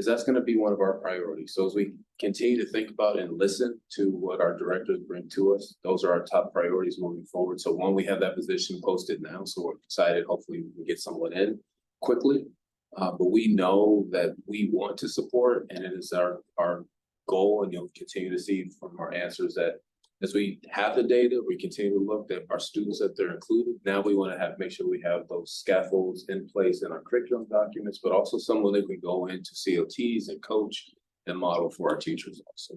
That's going to be one of our priorities. So as we continue to think about and listen to what our directors bring to us, those are our top priorities moving forward. So one, we have that position posted now, so we're excited. Hopefully we can get someone in quickly. But we know that we want to support, and it is our goal, and you'll continue to see from our answers that as we have the data, we continue to look at our students that they're included. Now we want to make sure we have those scaffolds in place in our curriculum documents, but also someone that can go into COTs and coach and model for our teachers also.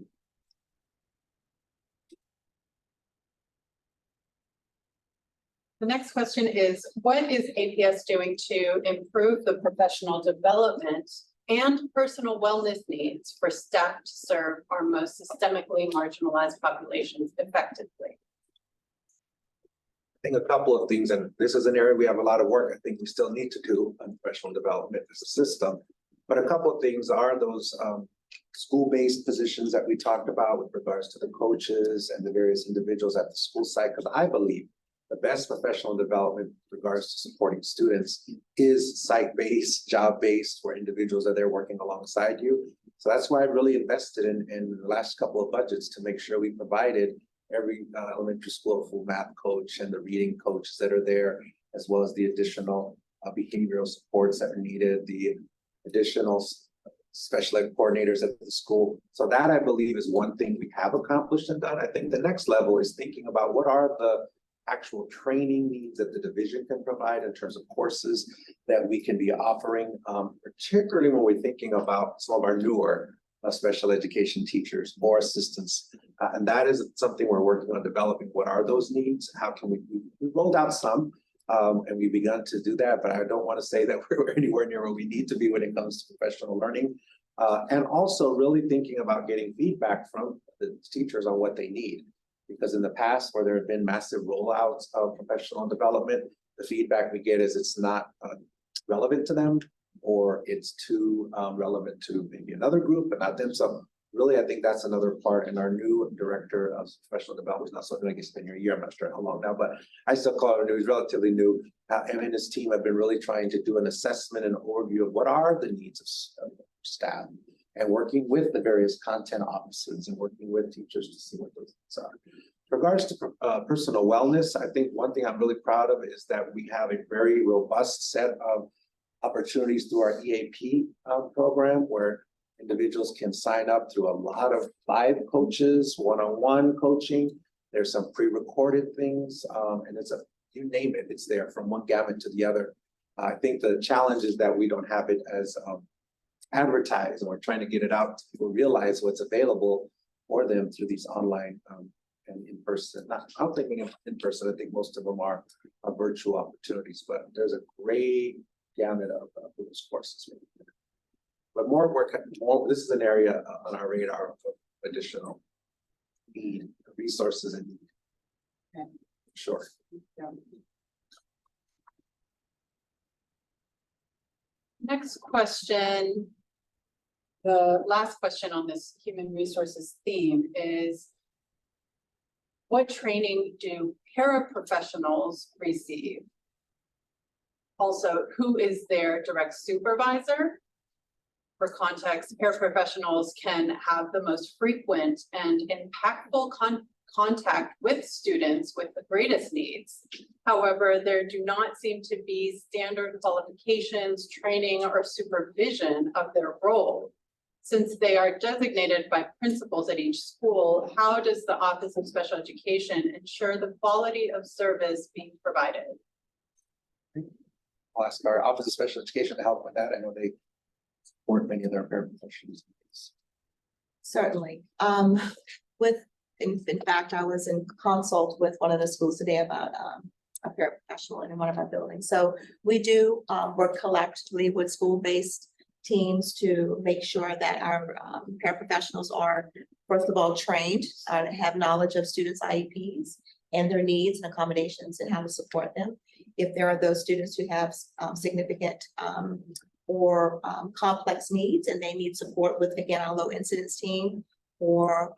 The next question is, what is APS doing to improve the professional development and personal wellness needs for staff to serve our most systemically marginalized populations effectively? I think a couple of things, and this is an area we have a lot of work I think we still need to do on professional development as a system. But a couple of things are those school-based positions that we talked about with regards to the coaches and the various individuals at the school site, because I believe the best professional development in regards to supporting students is site-based, job-based, where individuals are there working alongside you. So that's why I really invested in the last couple of budgets to make sure we provided every elementary school a full math coach and the reading coaches that are there, as well as the additional behavioral supports that are needed, the additional special ed coordinators at the school. So that, I believe, is one thing we have accomplished and done. I think the next level is thinking about what are the actual training needs that the division can provide in terms of courses that we can be offering, particularly when we're thinking about some of our newer special education teachers, more assistance. And that is something we're working on developing. What are those needs? How can we rolled out some, and we've begun to do that, but I don't want to say that we're anywhere near where we need to be when it comes to professional learning. And also really thinking about getting feedback from the teachers on what they need. Because in the past, where there have been massive rollouts of professional development, the feedback we get is it's not relevant to them, or it's too relevant to maybe another group, but not them. So really, I think that's another part, and our new director of professional development is not something like it's been here a year, I'm not sure how long now, but I still call her new, he's relatively new. Him and his team have been really trying to do an assessment and overview of what are the needs of staff, and working with the various content officers and working with teachers to see what those needs are. In regards to personal wellness, I think one thing I'm really proud of is that we have a very robust set of opportunities through our EAP program, where individuals can sign up through a lot of live coaches, one-on-one coaching. There's some pre-recorded things, and you name it, it's there from one gamut to the other. I think the challenge is that we don't have it as advertised, and we're trying to get it out to people, realize what's available for them through these online and in person. I don't think in person, I think most of them are virtual opportunities, but there's a great gamut of those courses. But more work, this is an area on our radar of additional need, resources and need. Sure. Next question. The last question on this human resources theme is, what training do paraprofessionals receive? Also, who is their direct supervisor? For context, paraprofessionals can have the most frequent and impactful contact with students with the greatest needs. However, there do not seem to be standard qualifications, training, or supervision of their role. Since they are designated by principals at each school, how does the Office of Special Education ensure the quality of service being provided? I'll ask our Office of Special Education to help with that. I know they support many of their paraprofessionals. Certainly. In fact, I was in consult with one of the schools today about a paraprofessional in one of our buildings. So we do work collaboratively with school-based teams to make sure that our paraprofessionals are, first of all, trained, have knowledge of students' IEPs and their needs and accommodations and how to support them. If there are those students who have significant or complex needs and they need support with, again, our low incidence team or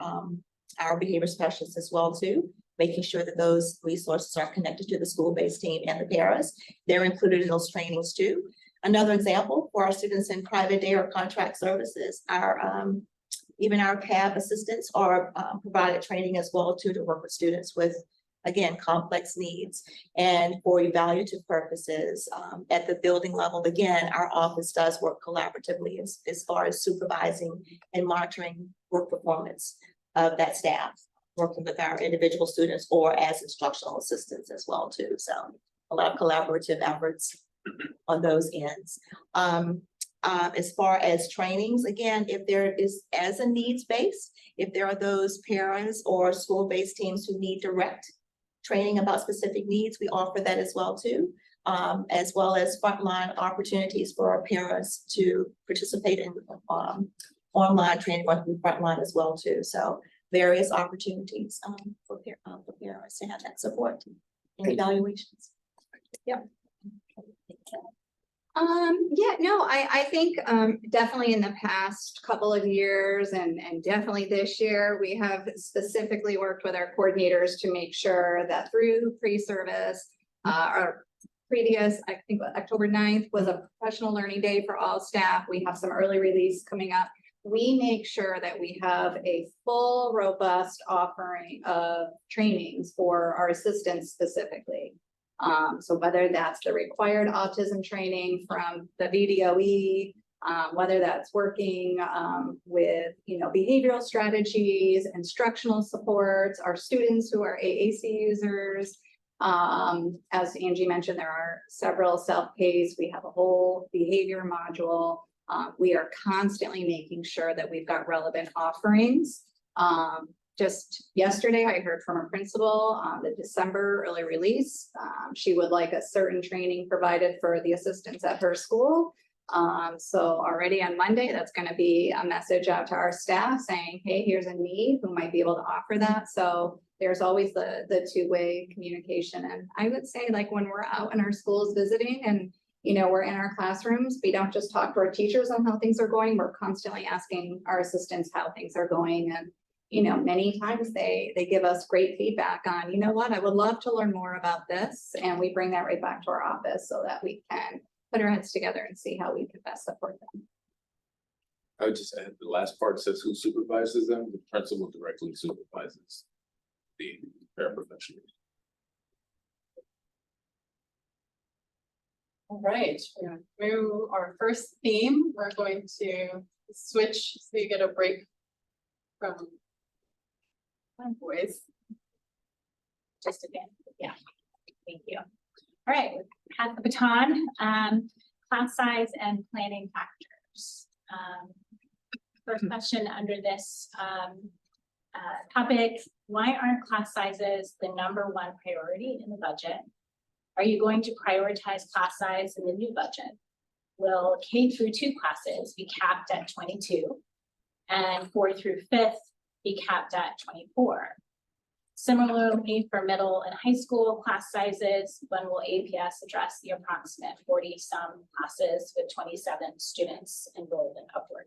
our behavior specialists as well too, making sure that those resources are connected to the school-based team and the paras. They're included in those trainings too. Another example for our students in private day or contract services, even our CAB assistants are provided training as well too, to work with students with, again, complex needs. And for evaluative purposes, at the building level, again, our office does work collaboratively as far as supervising and monitoring work performance of that staff, working with our individual students or as instructional assistants as well too. So a lot of collaborative efforts on those ends. As far as trainings, again, if there is as a needs-based, if there are those parents or school-based teams who need direct training about specific needs, we offer that as well too, as well as frontline opportunities for our parents to participate in online training on the frontline as well too. So various opportunities for parents to have that support in evaluations. Yeah. I think definitely in the past couple of years and definitely this year, we have specifically worked with our coordinators to make sure that through pre-service, our previous, I think October 9th was a professional learning day for all staff. We have some early release coming up. We make sure that we have a full, robust offering of trainings for our assistants specifically. So whether that's the required autism training from the VDOE, whether that's working with, behavioral strategies, instructional supports, our students who are AAC users. As Angie mentioned, there are several self-pays. We have a whole behavior module. We are constantly making sure that we've got relevant offerings. Just yesterday, I heard from a principal on the December early release. She would like a certain training provided for the assistants at her school. So already on Monday, that's gonna be a message out to our staff saying, hey, here's a need, who might be able to offer that. So there's always the two-way communication. And I would say, like, when we're out in our schools visiting and, you know, we're in our classrooms, we don't just talk to our teachers on how things are going. We're constantly asking our assistants how things are going. And, you know, many times they give us great feedback on, you know what, I would love to learn more about this. And we bring that right back to our office so that we can put our heads together and see how we can best support them. I would just add, the last part says who supervises them, the principal directly supervises the paraprofessionals. All right, we're gonna move our first theme. We're going to switch so you get a break from my voice. Just again, yeah, thank you. All right, pass the baton, class size and planning factors. First question under this topic, why aren't class sizes the #1 priority in the budget? Are you going to prioritize class size in the new budget? Will K through 2 classes be capped at 22 and 4th through 5th be capped at 24? Similarly, for middle and high school class sizes, when will APS address the approximate 40-some classes with 27 students enrolled and upward?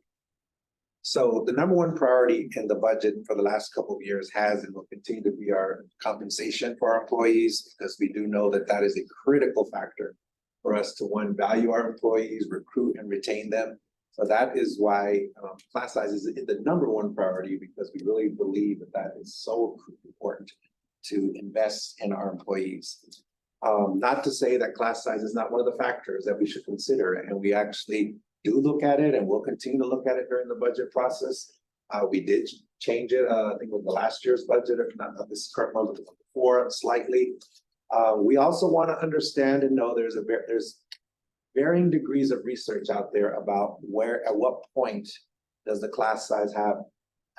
So the #1 priority in the budget for the last couple of years has and will continue to be our compensation for our employees, because we do know that that is a critical factor for us to, one, value our employees, recruit and retain them. So that is why class size is the #1 priority, because we really believe that that is so important to invest in our employees. Not to say that class size is not one of the factors that we should consider, and we actually do look at it and we'll continue to look at it during the budget process. We did change it, I think with the last year's budget, if not this current one, but the one before slightly. We also want to understand and know there's varying degrees of research out there about where, at what point does the class size have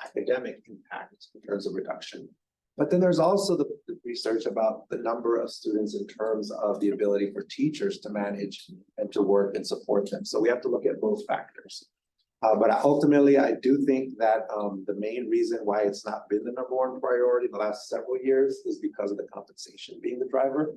academic impact in terms of reduction. But then there's also the research about the number of students in terms of the ability for teachers to manage and to work and support them. So we have to look at both factors. But ultimately, I do think that the main reason why it's not been the #1 priority in the last several years is because of the compensation being the driver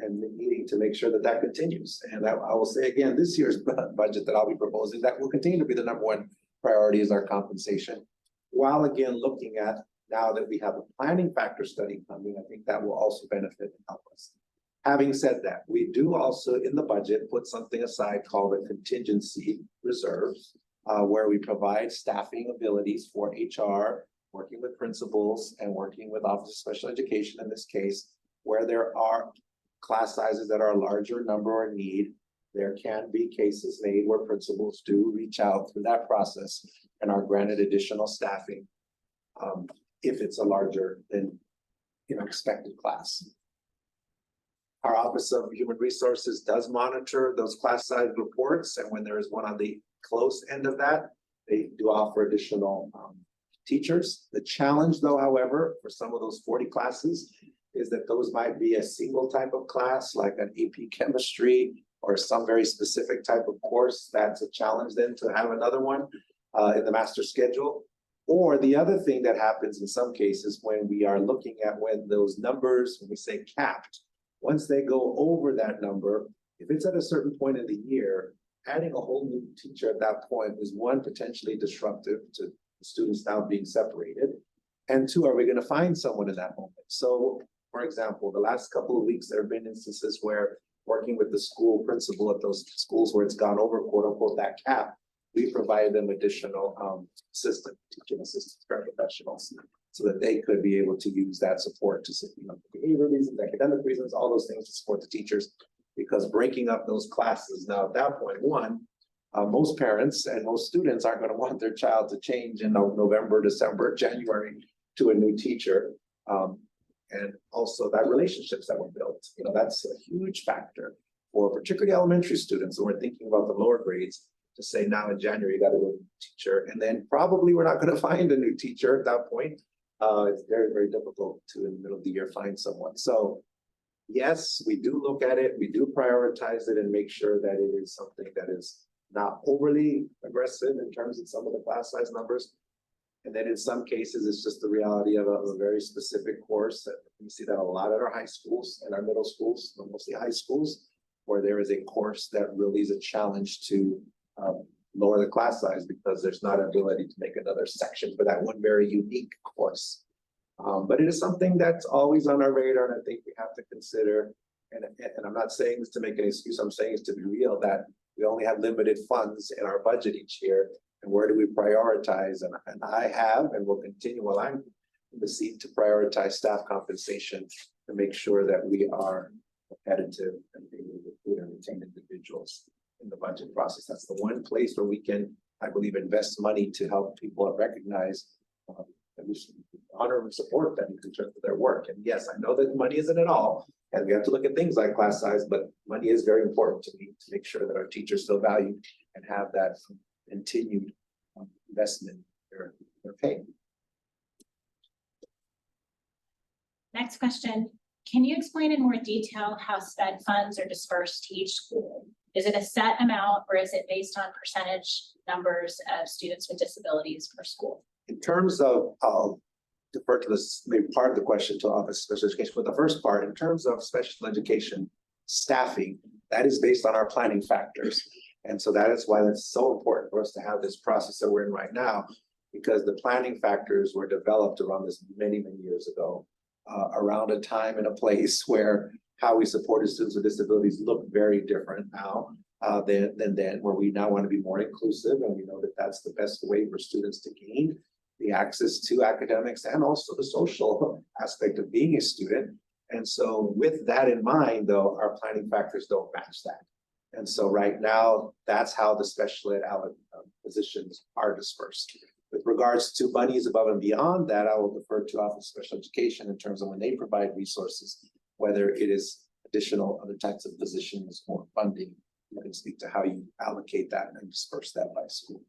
and needing to make sure that that continues. And I will say again, this year's budget that I'll be proposing, that will continue to be the #1 priority is our compensation. While again, looking at now that we have a planning factor study coming, I think that will also benefit and help us. Having said that, we do also in the budget put something aside called a contingency reserve, where we provide staffing abilities for HR, working with principals and working with Office of Special Education in this case, where there are class sizes that are a larger number or need. There can be cases made where principals do reach out through that process and are granted additional staffing if it's a larger than expected class. Our Office of Human Resources does monitor those class size reports, and when there is one on the close end of that, they do offer additional teachers. The challenge though, however, for some of those 40 classes is that those might be a single type of class, like an AP chemistry or some very specific type of course. That's a challenge then to have another one in the master schedule. Or the other thing that happens in some cases when we are looking at when those numbers, when we say capped, once they go over that number, if it's at a certain point in the year, adding a whole new teacher at that point is, one, potentially disruptive to the students now being separated. And two, are we going to find someone in that moment? So, for example, the last couple of weeks, there have been instances where working with the school principal at those schools where it's gone over, quote unquote, that cap, we provided them additional teaching assistants, paraprofessionals, so that they could be able to use that support to, behavior reasons, academic reasons, all those things to support the teachers. Because breaking up those classes now at that point, one, most parents and most students aren't going to want their child to change in November, December, January to a new teacher. And also that relationships that were built, that's a huge factor for particularly elementary students who are thinking about the lower grades. To say now in January you got a new teacher, and then probably we're not going to find a new teacher at that point. It's very, very difficult to in the middle of the year find someone. So yes, we do look at it, we do prioritize it and make sure that it is something that is not overly aggressive in terms of some of the class size numbers. And then in some cases, it's just the reality of a very specific course that we see that a lot at our high schools and our middle schools, but mostly high schools, where there is a course that really is a challenge to lower the class size because there's not ability to make another section for that one very unique course. But it is something that's always on our radar, and I think we have to consider. And I'm not saying this to make an excuse, I'm saying it's to be real, that we only have limited funds in our budget each year. And where do we prioritize? And I have and will continue while I'm in the seat to prioritize staff compensation to make sure that we are competitive and able to recruit and retain individuals in the budget process. That's the one place where we can, I believe, invest money to help people recognize that we should honor and support them in terms of their work. And yes, I know that money isn't it all, and we have to look at things like class size, but money is very important to me to make sure that our teachers feel valued and have that continued investment they're paying. Next question, can you explain in more detail how SPED funds are dispersed to each school? Is it a set amount or is it based on percentage numbers of students with disabilities per school? In terms of, I'll defer to this, maybe part of the question to Office of Special Education. For the first part, in terms of special education staffing, that is based on our planning factors. And so that is why it's so important for us to have this process that we're in right now, because the planning factors were developed around this many, many years ago, around a time and a place where how we supported students with disabilities look very different now than then, where we now want to be more inclusive. And we know that that's the best way for students to gain the access to academics and also the social aspect of being a student. And so with that in mind, though, our planning factors don't match that. And so right now, that's how the special ed positions are dispersed. With regards to monies above and beyond that, I will defer to Office of Special Education in terms of when they provide resources, whether it is additional other types of positions or funding. You can speak to how you allocate that and disperse that by school.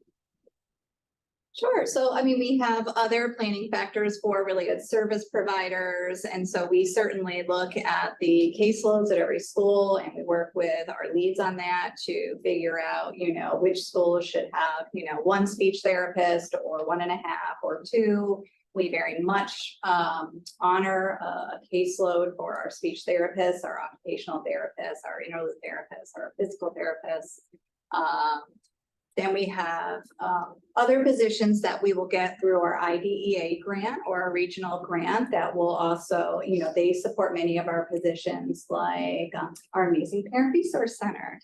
Sure. So, I mean, we have other planning factors for related service providers. And so we certainly look at the caseloads at every school and we work with our leads on that to figure out, which schools should have, one speech therapist or 1.5 or 2. We very much honor a caseload for our speech therapists, our occupational therapists, our interlude therapists, our physical therapists. Then we have other positions that we will get through our IDEA grant or a regional grant that will also, they support many of our positions like our Amazing Parent Resource Center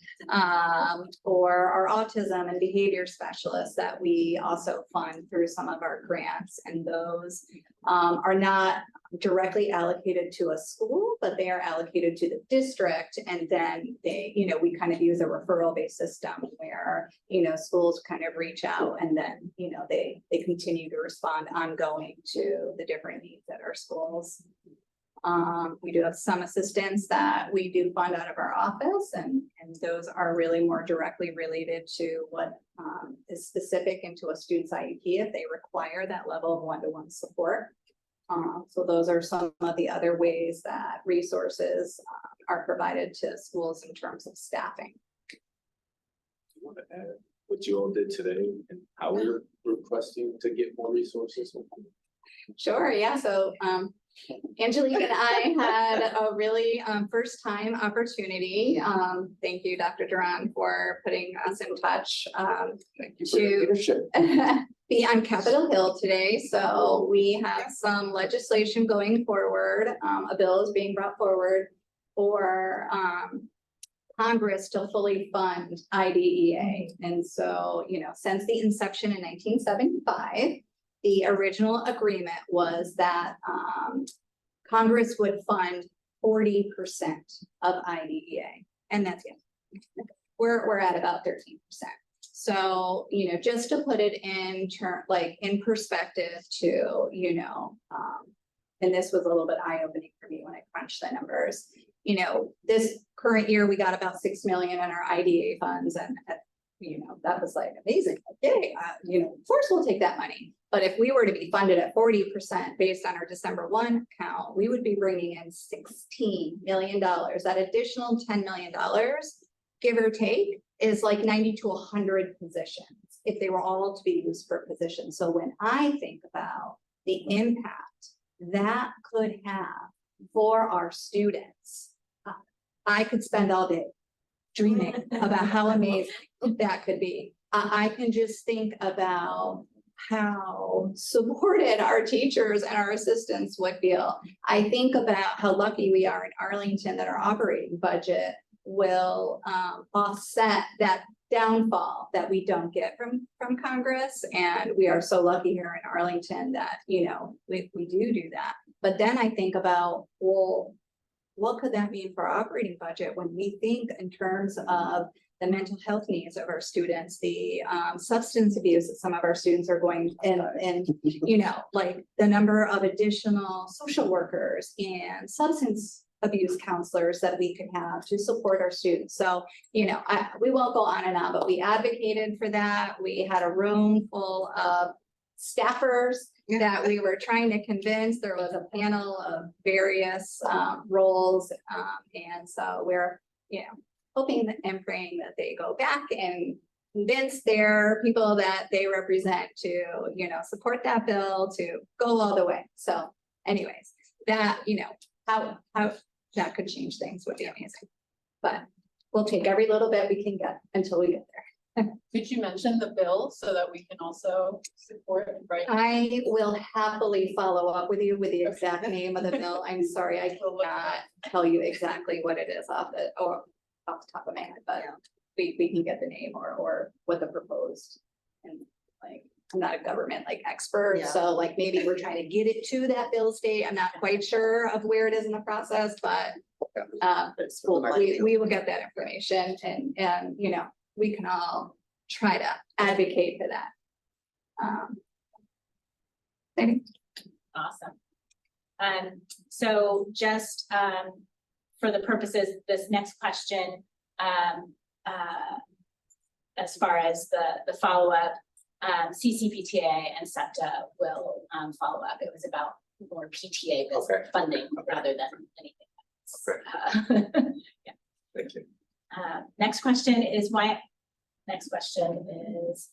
or our autism and behavior specialists that we also fund through some of our grants. And those are not directly allocated to a school, but they are allocated to the district. And then they, we kind of use a referral-based system where, schools kind of reach out and then, they continue to respond ongoing to the different needs at our schools. We do have some assistance that we do fund out of our office, and those are really more directly related to what is specific into a student's IEP if they require that level of one-to-one support. So those are some of the other ways that resources are provided to schools in terms of staffing. Do you want to add what you all did today and how we're requesting to get more resources? Sure, yeah. So Angelique and I had a really first time opportunity. Thank you, Dr. Duran, for putting us in touch Thank you for your leadership. Be on Capitol Hill today. So we have some legislation going forward. A bill is being brought forward for Congress to fully fund IDEA. And so, since the inception in 1975, the original agreement was that Congress would fund 40% of IDEA. And that's it. We're at about 13%. So, just to put it in perspective to, and this was a little bit eye-opening for me when I crunched the numbers. This current year, we got about $6 million in our IDEA funds, and that was like amazing. Okay, of course we'll take that money. But if we were to be funded at 40% based on our December 1 count, we would be bringing in $16 million. That additional $10 million give or take, is like 90 to 100 positions, if they were all to be used for positions. So when I think about the impact that could have for our students, I could spend all day dreaming about how amazing that could be. I can just think about how supported our teachers and our assistants would feel. I think about how lucky we are in Arlington that our operating budget will offset that downfall that we don't get from Congress. And we are so lucky here in Arlington that, you know, we do that. But then I think about, well, what could that mean for our operating budget when we think in terms of the mental health needs of our students, the substance abuse that some of our students are going and you know, like the number of additional social workers and substance abuse counselors that we could have to support our students. So, you know, we won't go on and on, but we advocated for that. We had a room full of staffers that we were trying to convince. There was a panel of various roles. And so we're, you know, hoping and praying that they go back and convince their people that they represent to, you know, support that bill, to go all the way. So anyways, that, you know, how that could change things would be amazing. But we'll take every little bit we can get until we get there. Could you mention the bill so that we can also support, right? I will happily follow up with you with the exact name of the bill. I'm sorry, I cannot tell you exactly what it is off the top of my head, but we can get the name or what the proposed. And like, I'm not a government like expert, so like maybe we're trying to get it to that bill state. I'm not quite sure of where it is in the process, but we will get that information and you know, we can all try to advocate for that. Maybe. Awesome. So just for the purposes, this next question, as far as the follow-up, CCPTA and SEPTA will follow up. It was about more PTA business funding rather than anything else. Yeah. Thank you. Next question is,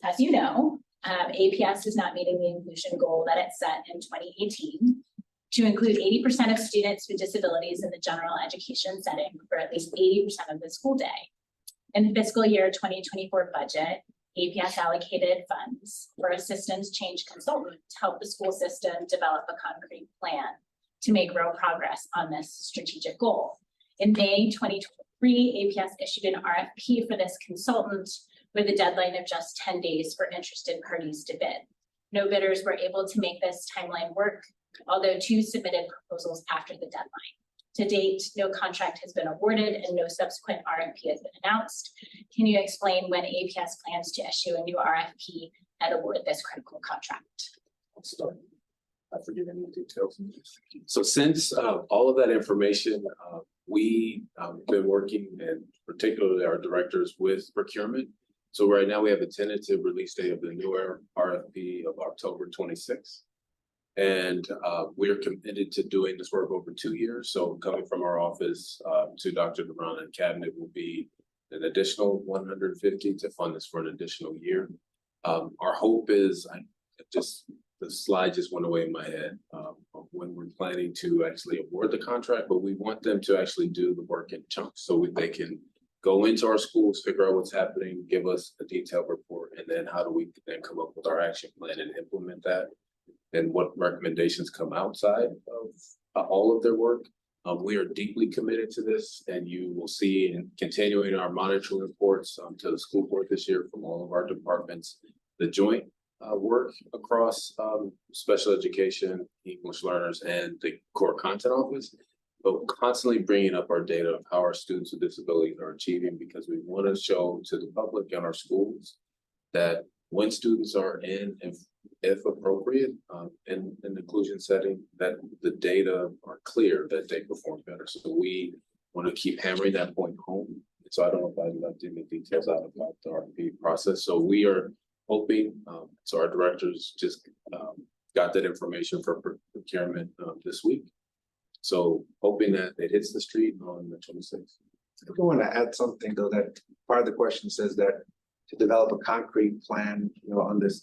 as you know, APS is not meeting the inclusion goal that it set in 2018 to include 80% of students with disabilities in the general education setting for at least 80% of the school day. In the fiscal year 2024 budget, APS allocated funds for a systems change consultant to help the school system develop a concrete plan to make real progress on this strategic goal. In May 2023, APS issued an RFP for this consultant with a deadline of just 10 days for interested parties to bid. No bidders were able to make this timeline work, although 2 submitted proposals after the deadline. To date, no contract has been awarded and no subsequent RFP has been announced. Can you explain when APS plans to issue a new RFP and award this critical contract? I'll start. I forget any details. So since all of that information, we been working, and particularly our directors, with procurement. So right now we have a tentative release date of the newer RFP of October 26th. And we're committed to doing this work over 2 years. So coming from our office to Dr. DeBron and cabinet will be an additional 150 to fund this for an additional year. Our hope is, the slide just went away in my head of when we're planning to actually award the contract, but we want them to actually do the work in chunks so they can go into our schools, figure out what's happening, give us a detailed report, and then how do we then come up with our action plan and implement that, and what recommendations come outside of all of their work. We are deeply committed to this, and you will see in continuing our monitoring reports to the school board this year from all of our departments, the joint work across special education, English learners, and the core content office, but constantly bringing up our data of how our students with disabilities are achieving, because we want to show to the public and our schools that when students are in, if appropriate, in an inclusion setting, that the data are clear that they perform better. So we want to keep hammering that point home. So I don't know if I left any details out about the RFP process. So we are hoping, so our directors just got that information for procurement this week. So hoping that it hits the street on the 26th. I want to add something though, that part of the question says that to develop a concrete plan, on this.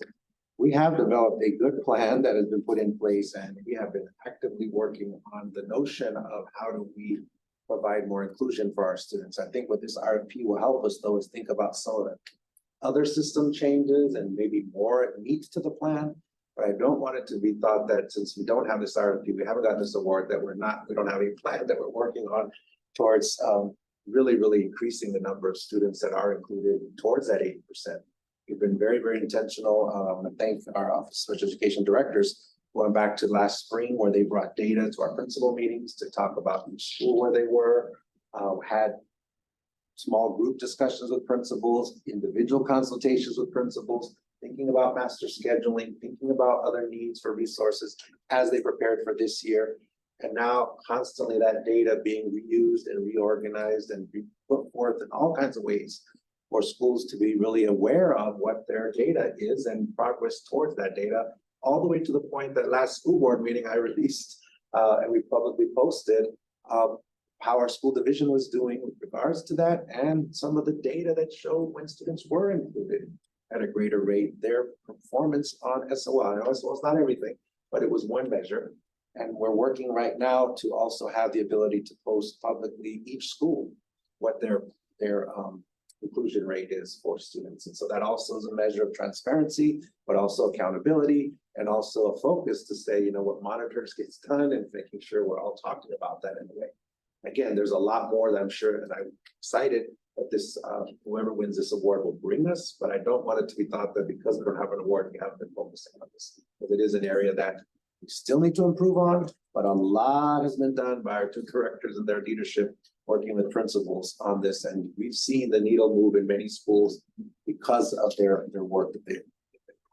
We have developed a good plan that has been put in place and we have been actively working on the notion of how do we provide more inclusion for our students. I think what this RFP will help us though is think about some of the other system changes and maybe more meat to the plan. But I don't want it to be thought that since we don't have this RFP, we haven't gotten this award, that we don't have a plan that we're working on towards really increasing the number of students that are included towards that 80%. We've been very intentional. I thank our Office of Special Education directors going back to last spring where they brought data to our principal meetings to talk about each school where they were, had small group discussions with principals, individual consultations with principals, thinking about master scheduling, thinking about other needs for resources as they prepared for this year. And now constantly that data being reused and reorganized and put forth in all kinds of ways for schools to be really aware of what their data is and progress towards that data, all the way to the point that last school board meeting I released and we publicly posted how our school division was doing with regards to that and some of the data that showed when students were included at a greater rate, their performance on SOL. I know SOL is not everything, but it was one measure. And we're working right now to also have the ability to post publicly each school what their inclusion rate is for students. And so that also is a measure of transparency, but also accountability and also a focus to say, what monitors gets done and making sure we're all talking about that in a way. Again, there's a lot more that I'm sure, and I'm excited that this, whoever wins this award will bring us, but I don't want it to be thought that because we don't have an award, we haven't been focusing on this. Because it is an area that we still need to improve on, but a lot has been done by our two directors and their leadership working with principals on this. And we've seen the needle move in many schools because of their work that they've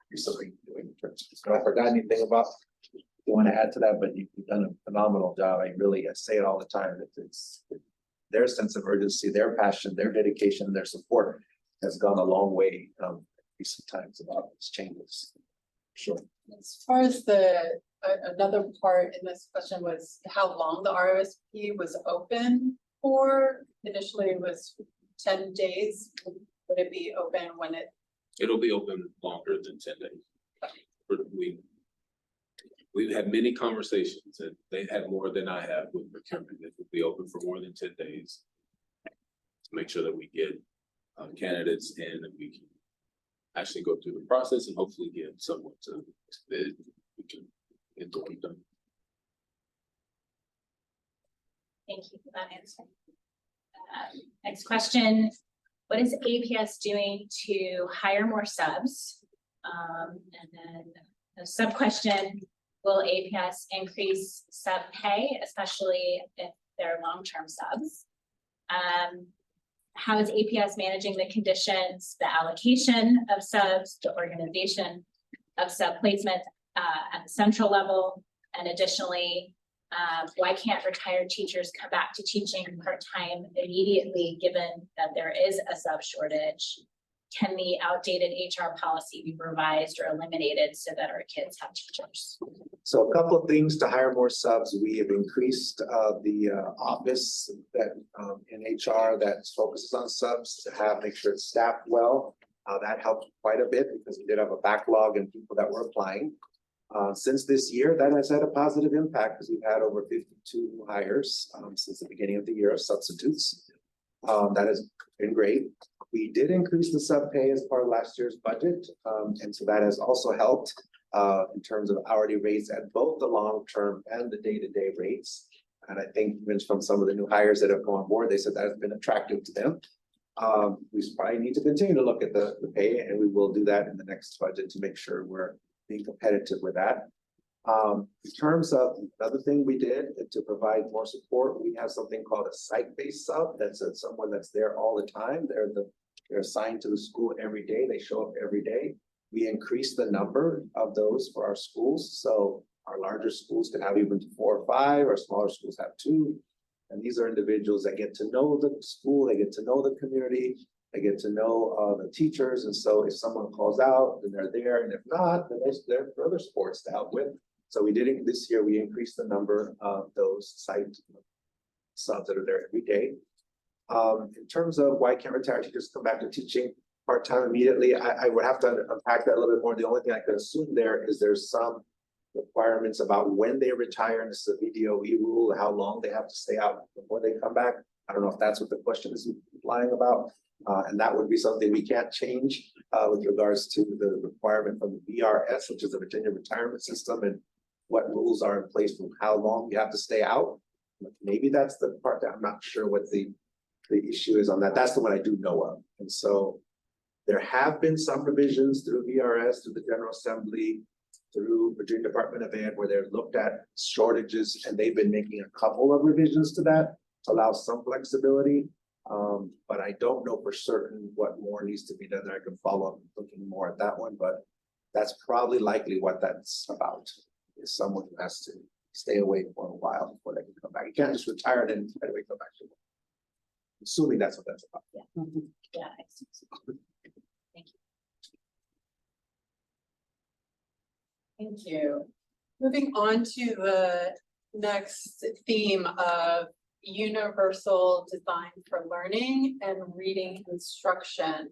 recently doing. So I forgot anything about, you want to add to that, but you've done a phenomenal job. I say it all the time. It's their sense of urgency, their passion, their dedication, their support has gone a long way recent times about these changes. Sure. As far as another part in this question was how long the RSP was open for. Initially it was 10 days. Would it be open when It'll be open longer than 10 days. We've had many conversations and they've had more than I have with procurement. It will be open for more than 10 days. To make sure that we get candidates in and we can actually go through the process and hopefully get someone to bid. We can get the work done. Thank you for that answer. Next question, what is APS doing to hire more subs? And then a sub question, will APS increase sub pay, especially if they're long-term subs? How is APS managing the conditions, the allocation of subs, the organization of sub placement at the central level? And additionally, why can't retired teachers come back to teaching part-time immediately, given that there is a sub shortage? Can the outdated HR policy be revised or eliminated so that our kids have teachers? So a couple of things to hire more subs. We have increased the office that in HR that focuses on subs to make sure it's staffed well. That helped quite a bit because we did have a backlog in people that were applying. Since this year, that has had a positive impact because we've had over 52 hires since the beginning of the year of substitutes. That has been great. We did increase the sub pay as part of last year's budget. And so that has also helped in terms of hourly rates at both the long-term and the day-to-day rates. And I think even from some of the new hires that have gone on board, they said that has been attractive to them. We probably need to continue to look at the pay, and we will do that in the next budget to make sure we're being competitive with that. In terms of another thing we did to provide more support, we have something called a site-based sub. That's someone that's there all the time. They're assigned to the school every day. They show up every day. We increased the number of those for our schools. So our larger schools can have even 4 or 5, our smaller schools have 2. And these are individuals that get to know the school, they get to know the community, they get to know the teachers. And so if someone calls out, then they're there. And if not, then there's other sports to help with. So we did it this year. We increased the number of those site subs that are there every day. In terms of why can't retired teachers come back to teaching part-time immediately, I would have to unpack that a little bit more. The only thing I could assume there is there's some requirements about when they retire, and this is a VDOE rule, how long they have to stay out before they come back. I don't know if that's what the question is implying about. And that would be something we can't change with regards to the requirement from the VRS, which is the Virginia Retirement System, and what rules are in place from how long you have to stay out. Maybe that's the part that I'm not sure what the issue is on that. That's the one I do know of. And so there have been some revisions through VRS, through the General Assembly, through Virginia Department of Ed, where they're looked at shortages, and they've been making a couple of revisions to that to allow some flexibility. But I don't know for certain what more needs to be done there. I can follow up looking more at that one, but that's probably likely what that's about, is someone who has to stay away for a while before they can come back. You can't just retire and then right away come back to work. Assuming that's what that's about. Yeah. Thank you. Moving on to the next theme of universal design for learning and reading instruction.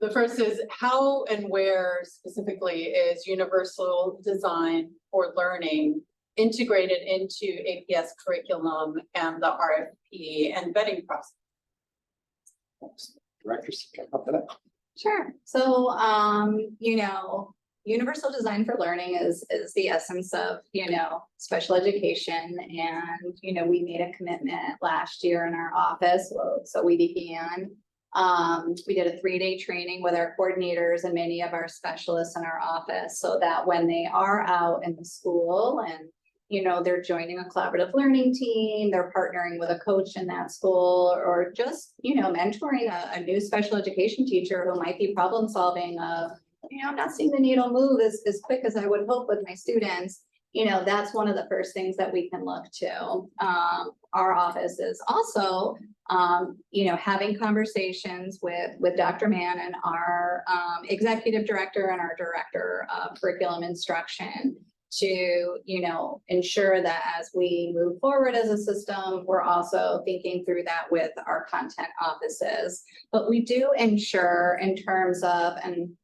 The first is how and where specifically is universal design for learning integrated into APS curriculum and the RFP and vetting process? Directors, can I help with that? Sure. So, universal design for learning is the essence of, special education. And, we made a commitment last year in our office. So we began, we did a 3-day training with our coordinators and many of our specialists in our office, so that when they are out in the school and they're joining a collaborative learning team, they're partnering with a coach in that school, or just, mentoring a new special education teacher who might be problem solving I'm not seeing the needle move as quick as I would hope with my students. That's one of the first things that we can look to. Our office is also, having conversations with Dr. Mann and our executive director and our director of curriculum instruction to, ensure that as we move forward as a system, we're also thinking through that with our content offices. But we do ensure in terms of, and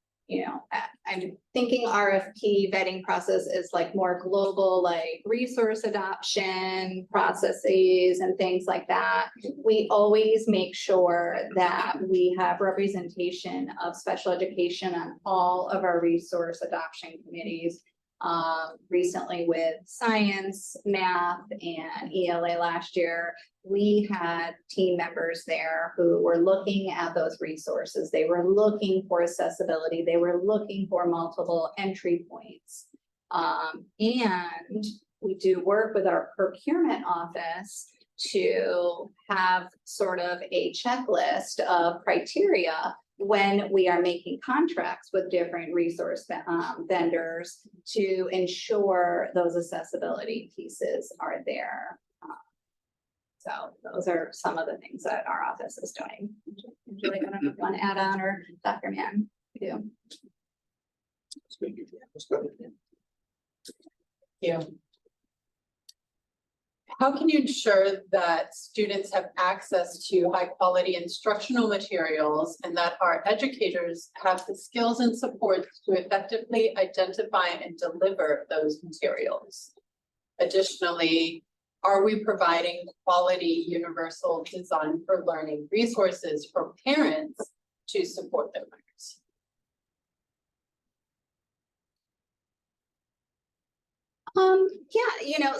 I'm thinking RFP vetting process is like more global, like resource adoption processes and things like that. We always make sure that we have representation of special education on all of our resource adoption committees. Recently with science, math, and ELA last year, we had team members there who were looking at those resources. They were looking for accessibility. They were looking for multiple entry points. And we do work with our procurement office to have sort of a checklist of criteria when we are making contracts with different resource vendors to ensure those accessibility pieces are there. So those are some of the things that our office is doing. Julie, I don't know if you want to add on, or Dr. Mann, you. Yeah. How can you ensure that students have access to high quality instructional materials and that our educators have the skills and support to effectively identify and deliver those materials? Additionally, are we providing quality universal design for learning resources for parents to support their learners?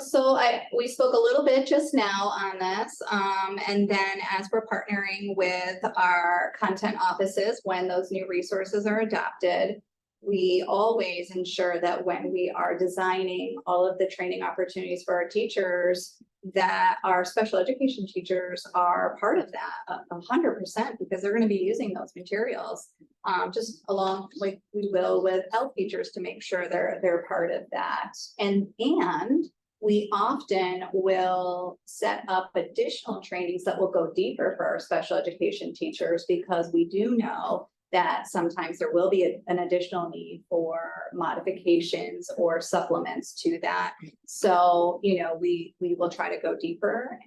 So we spoke a little bit just now on this. And then as we're partnering with our content offices, when those new resources are adopted, we always ensure that when we are designing all of the training opportunities for our teachers, that our special education teachers are part of that 100%, because they're going to be using those materials just along like we will with health teachers to make sure they're part of that. And we often will set up additional trainings that will go deeper for our special education teachers, because we do know that sometimes there will be an additional need for modifications or supplements to that. So, you know, we will try to go deeper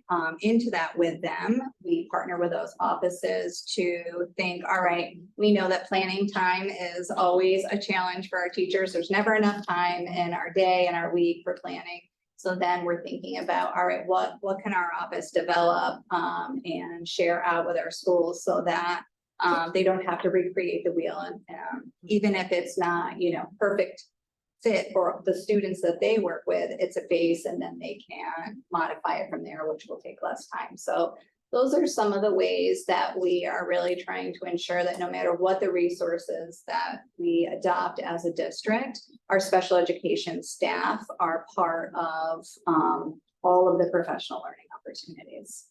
into that with them. We partner with those offices to think, all right, we know that planning time is always a challenge for our teachers. There's never enough time in our day and our week for planning. So then we're thinking about, all right, what can our office develop and share out with our schools so that they don't have to recreate the wheel, and even if it's not, you know, perfect fit for the students that they work with, it's a base, and then they can modify it from there, which will take less time. So those are some of the ways that we are really trying to ensure that no matter what the resources that we adopt as a district, our special education staff are part of all of the professional learning opportunities.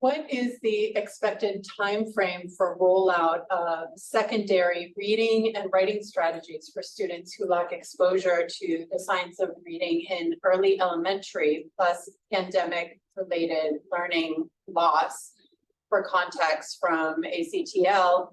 What is the expected time frame for rollout of secondary reading and writing strategies for students who lack exposure to the science of reading in early elementary, plus pandemic-related learning loss? For context from ACTL,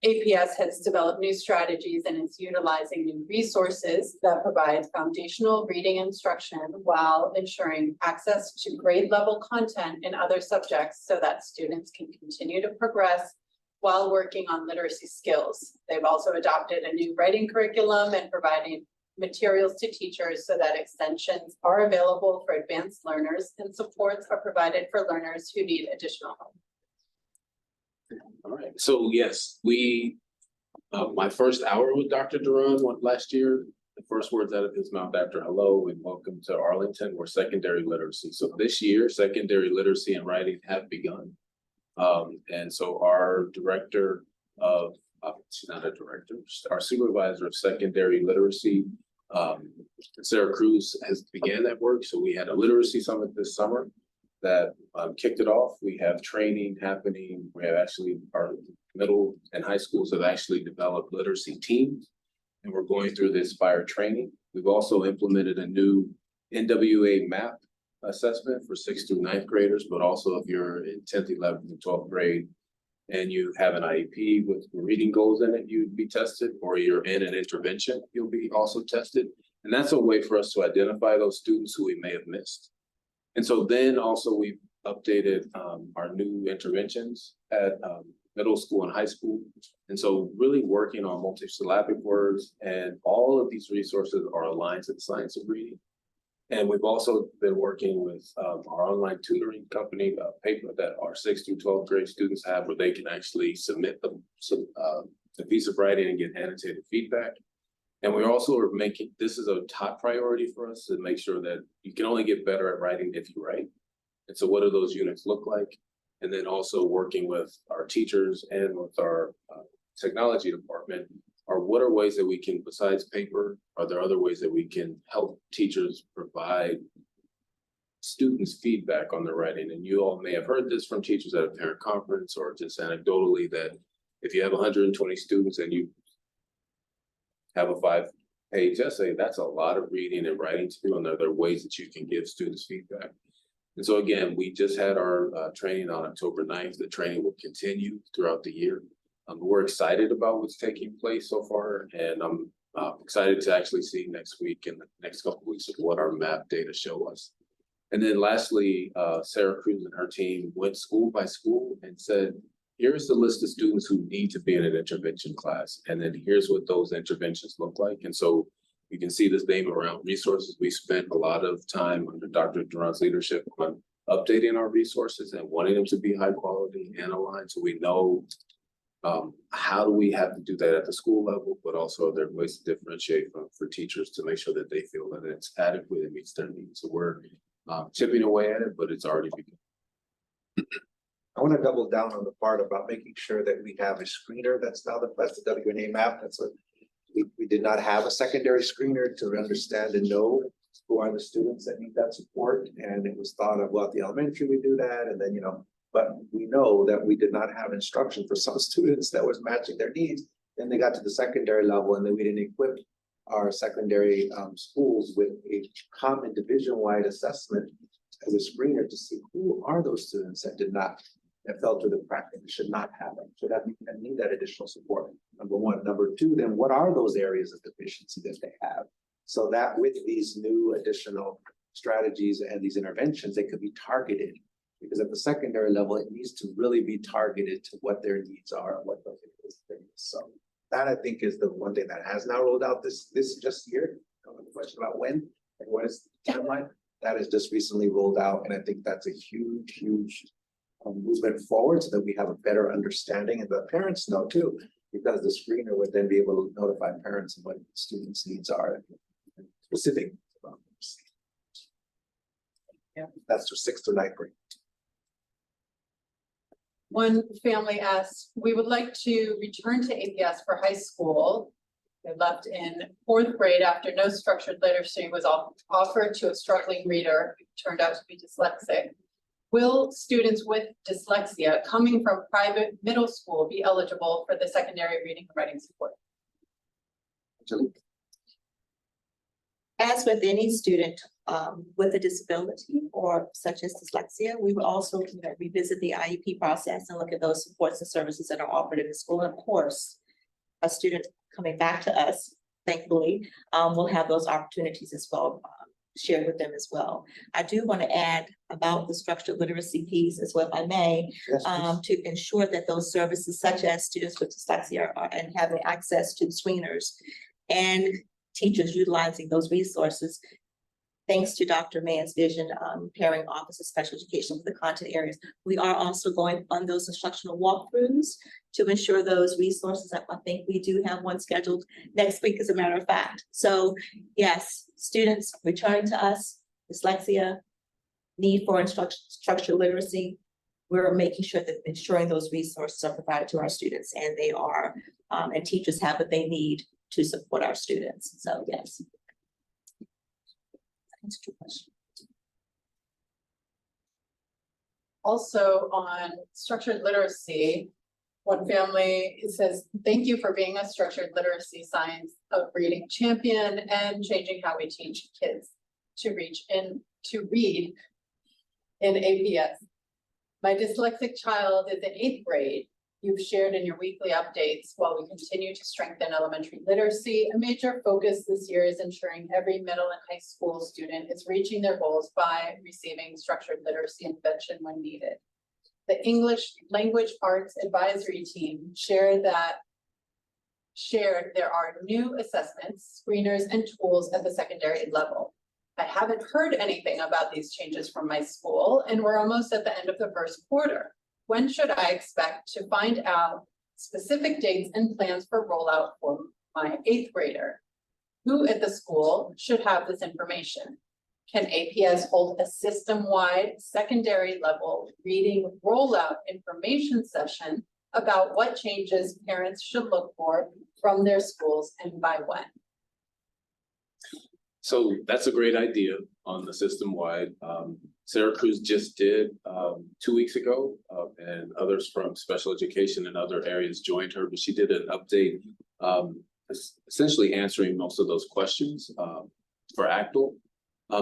APS has developed new strategies and is utilizing new resources that provide foundational reading instruction while ensuring access to grade level content in other subjects so that students can continue to progress while working on literacy skills. They've also adopted a new writing curriculum and providing materials to teachers so that extensions are available for advanced learners and supports are provided for learners who need additional help. All right, so yes, my first hour with Dr. Duran last year, the first words out of his mouth after hello and welcome to Arlington were secondary literacy. So this year, secondary literacy and writing have begun. And so our director of, she's not a director, our supervisor of secondary literacy, Sarah Cruz, has began that work. So we had a literacy summit this summer that kicked it off. We have training happening. We have actually our middle and high schools have actually developed literacy teams, and we're going through this fire training. We've also implemented a new NWA MAP assessment for 6th through 9th graders, but also if you're in 10th, 11th, and 12th grade and you have an IEP with reading goals in it, you'd be tested, or you're in an intervention, you'll be also tested. And that's a way for us to identify those students who we may have missed. And so then also we've updated our new interventions at middle school and high school. And so really working on multisyllabic words, and all of these resources are aligned to the science of reading. And we've also been working with our online tutoring company, a paper that our 6th through 12th grade students have where they can actually submit the piece of writing and get annotated feedback. And we also are making, this is a top priority for us to make sure that you can only get better at writing if you write. And so what do those units look like? And then also working with our teachers and with our technology department, or what are ways that we can, besides paper, are there other ways that we can help teachers provide students feedback on their writing? And you all may have heard this from teachers at a parent conference or just anecdotally that if you have 120 students and you have a 5-page essay, that's a lot of reading and writing to do, and there are ways that you can give students feedback. And so again, we just had our training on October 9th. The training will continue throughout the year. We're excited about what's taking place so far, and I'm excited to actually see next week and the next couple of weeks of what our MAP data show us. And then lastly, Sarah Cruz and her team went school by school and said, here's the list of students who need to be in an intervention class. And then here's what those interventions look like. And so you can see this theme around resources. We spent a lot of time under Dr. Duran's leadership on updating our resources and wanting them to be high quality and aligned. So we know how do we have to do that at the school level, but also there are ways to differentiate for teachers to make sure that they feel that it's adequate and meets their needs. So we're chipping away at it, but it's already begun. I want to double down on the part about making sure that we have a screener that's the WNA MAP. That's what we did not have a secondary screener to understand and know who are the students that need that support. And it was thought of, well, at the elementary, we do that. And then, but we know that we did not have instruction for some students that was matching their needs. Then they got to the secondary level and then we didn't equip our secondary schools with a common division-wide assessment as a screener to see who are those students that did not, that fell through the crack and should not have them, should have, and need that additional support. Number one. Number two, then what are those areas of deficiency that they have? So that with these new additional strategies and these interventions, they could be targeted. Because at the secondary level, it needs to really be targeted to what their needs are and what those things. So that I think is the one thing that has now rolled out this just year. The question about when and what is the timeline, that is just recently rolled out. And I think that's a huge movement forward so that we have a better understanding, and the parents know too, because the screener would then be able to notify parents of what students' needs are and specific. Yeah, that's for 6th to 9th grade. One family asked, we would like to return to APS for high school. They left in 4th grade after no structured literacy was offered to a struggling reader who turned out to be dyslexic. Will students with dyslexia coming from private middle school be eligible for the secondary reading and writing support? As with any student with a disability or such as dyslexia, we will also revisit the IEP process and look at those supports and services that are offered in the school. And of course, a student coming back to us, thankfully, will have those opportunities as well, shared with them as well. I do want to add about the structured literacy piece as well, if I may, Yes, please. to ensure that those services such as students with dyslexia are and having access to screeners and teachers utilizing those resources. Thanks to Dr. Mann's vision, pairing Office of Special Education with the content areas, we are also going on those instructional walkthroughs to ensure those resources. I think we do have one scheduled next week, as a matter of fact. So yes, students returning to us, dyslexia, need for structured literacy, we're making sure that ensuring those resources are provided to our students, and they are, and teachers have what they need to support our students. So yes. That's a true question. Also on structured literacy, one family says, thank you for being a structured literacy science of reading champion and changing how we teach kids to read in APS. My dyslexic child is in 8th grade. You've shared in your weekly updates while we continue to strengthen elementary literacy. A major focus this year is ensuring every middle and high school student is reaching their goals by receiving structured literacy intervention when needed. The English Language Arts Advisory Team shared there are new assessments, screeners, and tools at the secondary level. I haven't heard anything about these changes from my school, and we're almost at the end of the 1st quarter. When should I expect to find out specific dates and plans for rollout for my 8th grader? Who at the school should have this information? Can APS hold a system-wide secondary level reading rollout information session about what changes parents should look for from their schools and by when? So that's a great idea on the system-wide. Sarah Cruz just did 2 weeks ago, and others from special education and other areas joined her, but she did an update essentially answering most of those questions for ACTL.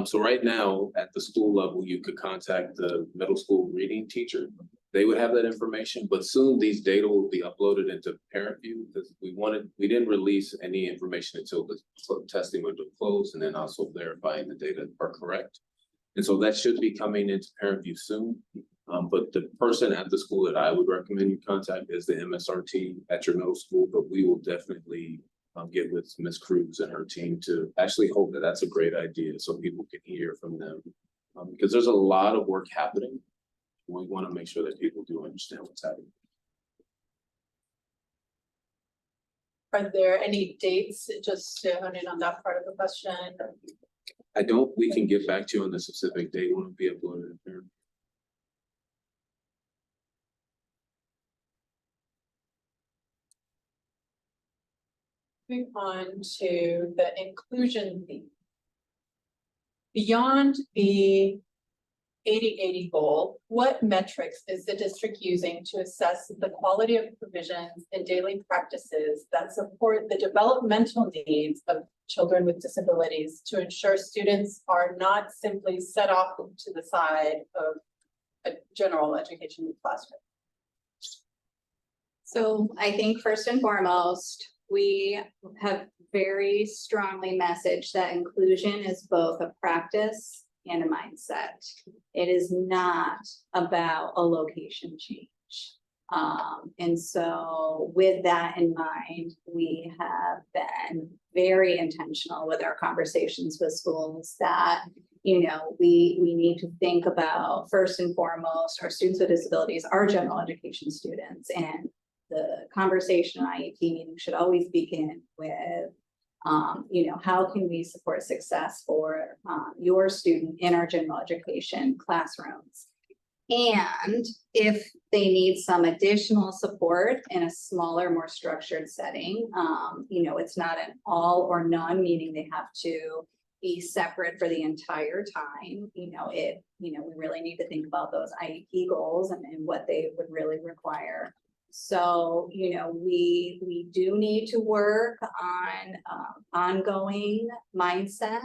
So right now at the school level, you could contact the middle school reading teacher. They would have that information, but soon these data will be uploaded into ParentView because we didn't release any information until the testing window closed, and then also verifying the data are correct. And so that should be coming into ParentView soon. But the person at the school that I would recommend you contact is the MSRT at your middle school, but we will definitely get with Ms. Cruz and her team to actually hope that that's a great idea so people can hear from them. Because there's a lot of work happening. We want to make sure that people do understand what's happening. Are there any dates, just to hone in on that part of the question? We can get back to you on the specific date when it'll be uploaded in there. Moving on to the inclusion theme. Beyond the 80-80 goal, what metrics is the district using to assess the quality of provisions and daily practices that support the developmental needs of children with disabilities to ensure students are not simply set off to the side of a general education classroom? So I think first and foremost, we have very strongly messaged that inclusion is both a practice and a mindset. It is not about a location change. And so with that in mind, we have been very intentional with our conversations with schools that, you know, we need to think about first and foremost, our students with disabilities, our general education students, and the conversation on IEP meeting should always begin with, you know, how can we support success for your student in our general education classrooms? And if they need some additional support in a smaller, more structured setting, you know, it's not an all or none, meaning they have to be separate for the entire time. You know, we really need to think about those IEP goals and what they would really require. So, you know, we do need to work on ongoing mindset,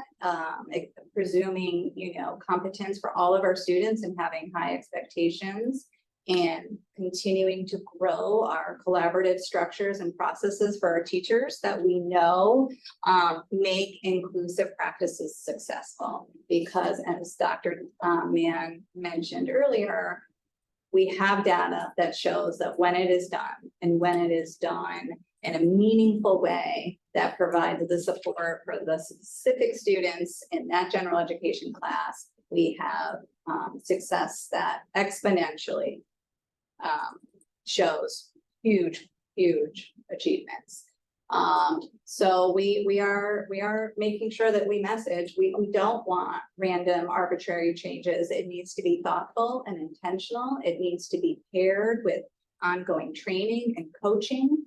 presuming, you know, competence for all of our students and having high expectations and continuing to grow our collaborative structures and processes for our teachers that we know make inclusive practices successful. Because as Dr. Mann mentioned earlier, we have data that shows that when it is done and when it is done in a meaningful way that provides the support for the specific students in that general education class, we have success that exponentially shows huge achievements. So we are making sure that we message, we don't want random arbitrary changes. It needs to be thoughtful and intentional. It needs to be paired with ongoing training and coaching.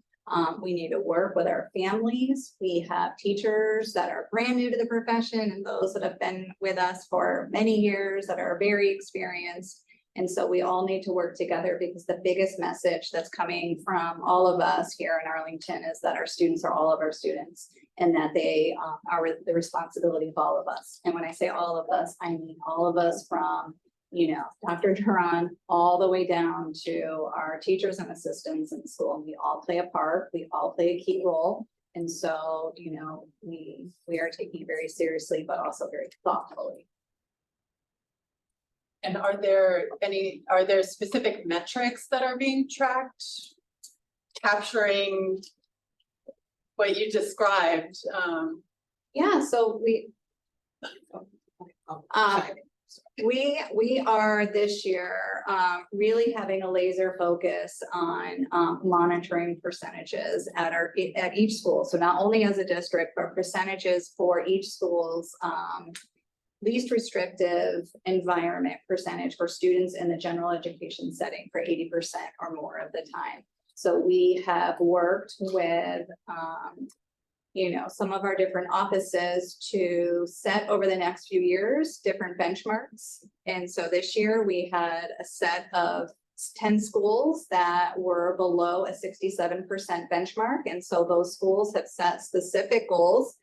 We need to work with our families. We have teachers that are brand new to the profession and those that have been with us for many years that are very experienced. And so we all need to work together because the biggest message that's coming from all of us here in Arlington is that our students are all of our students and that they are the responsibility of all of us. And when I say all of us, I mean all of us from, you know, Dr. Duran all the way down to our teachers and assistants in school. We all play a part, we all play a key role. And so, you know, we are taking it very seriously, but also very thoughtfully. And are there specific metrics that are being tracked, capturing what you described? Yeah, so we are this year really having a laser focus on monitoring percentages at each school. So not only as a district, but percentages for each school's least restrictive environment percentage for students in the general education setting for 80% or more of the time. So we have worked with you know, some of our different offices to set over the next few years different benchmarks. And so this year we had a set of 10 schools that were below a 67% benchmark. And so those schools have set specific goals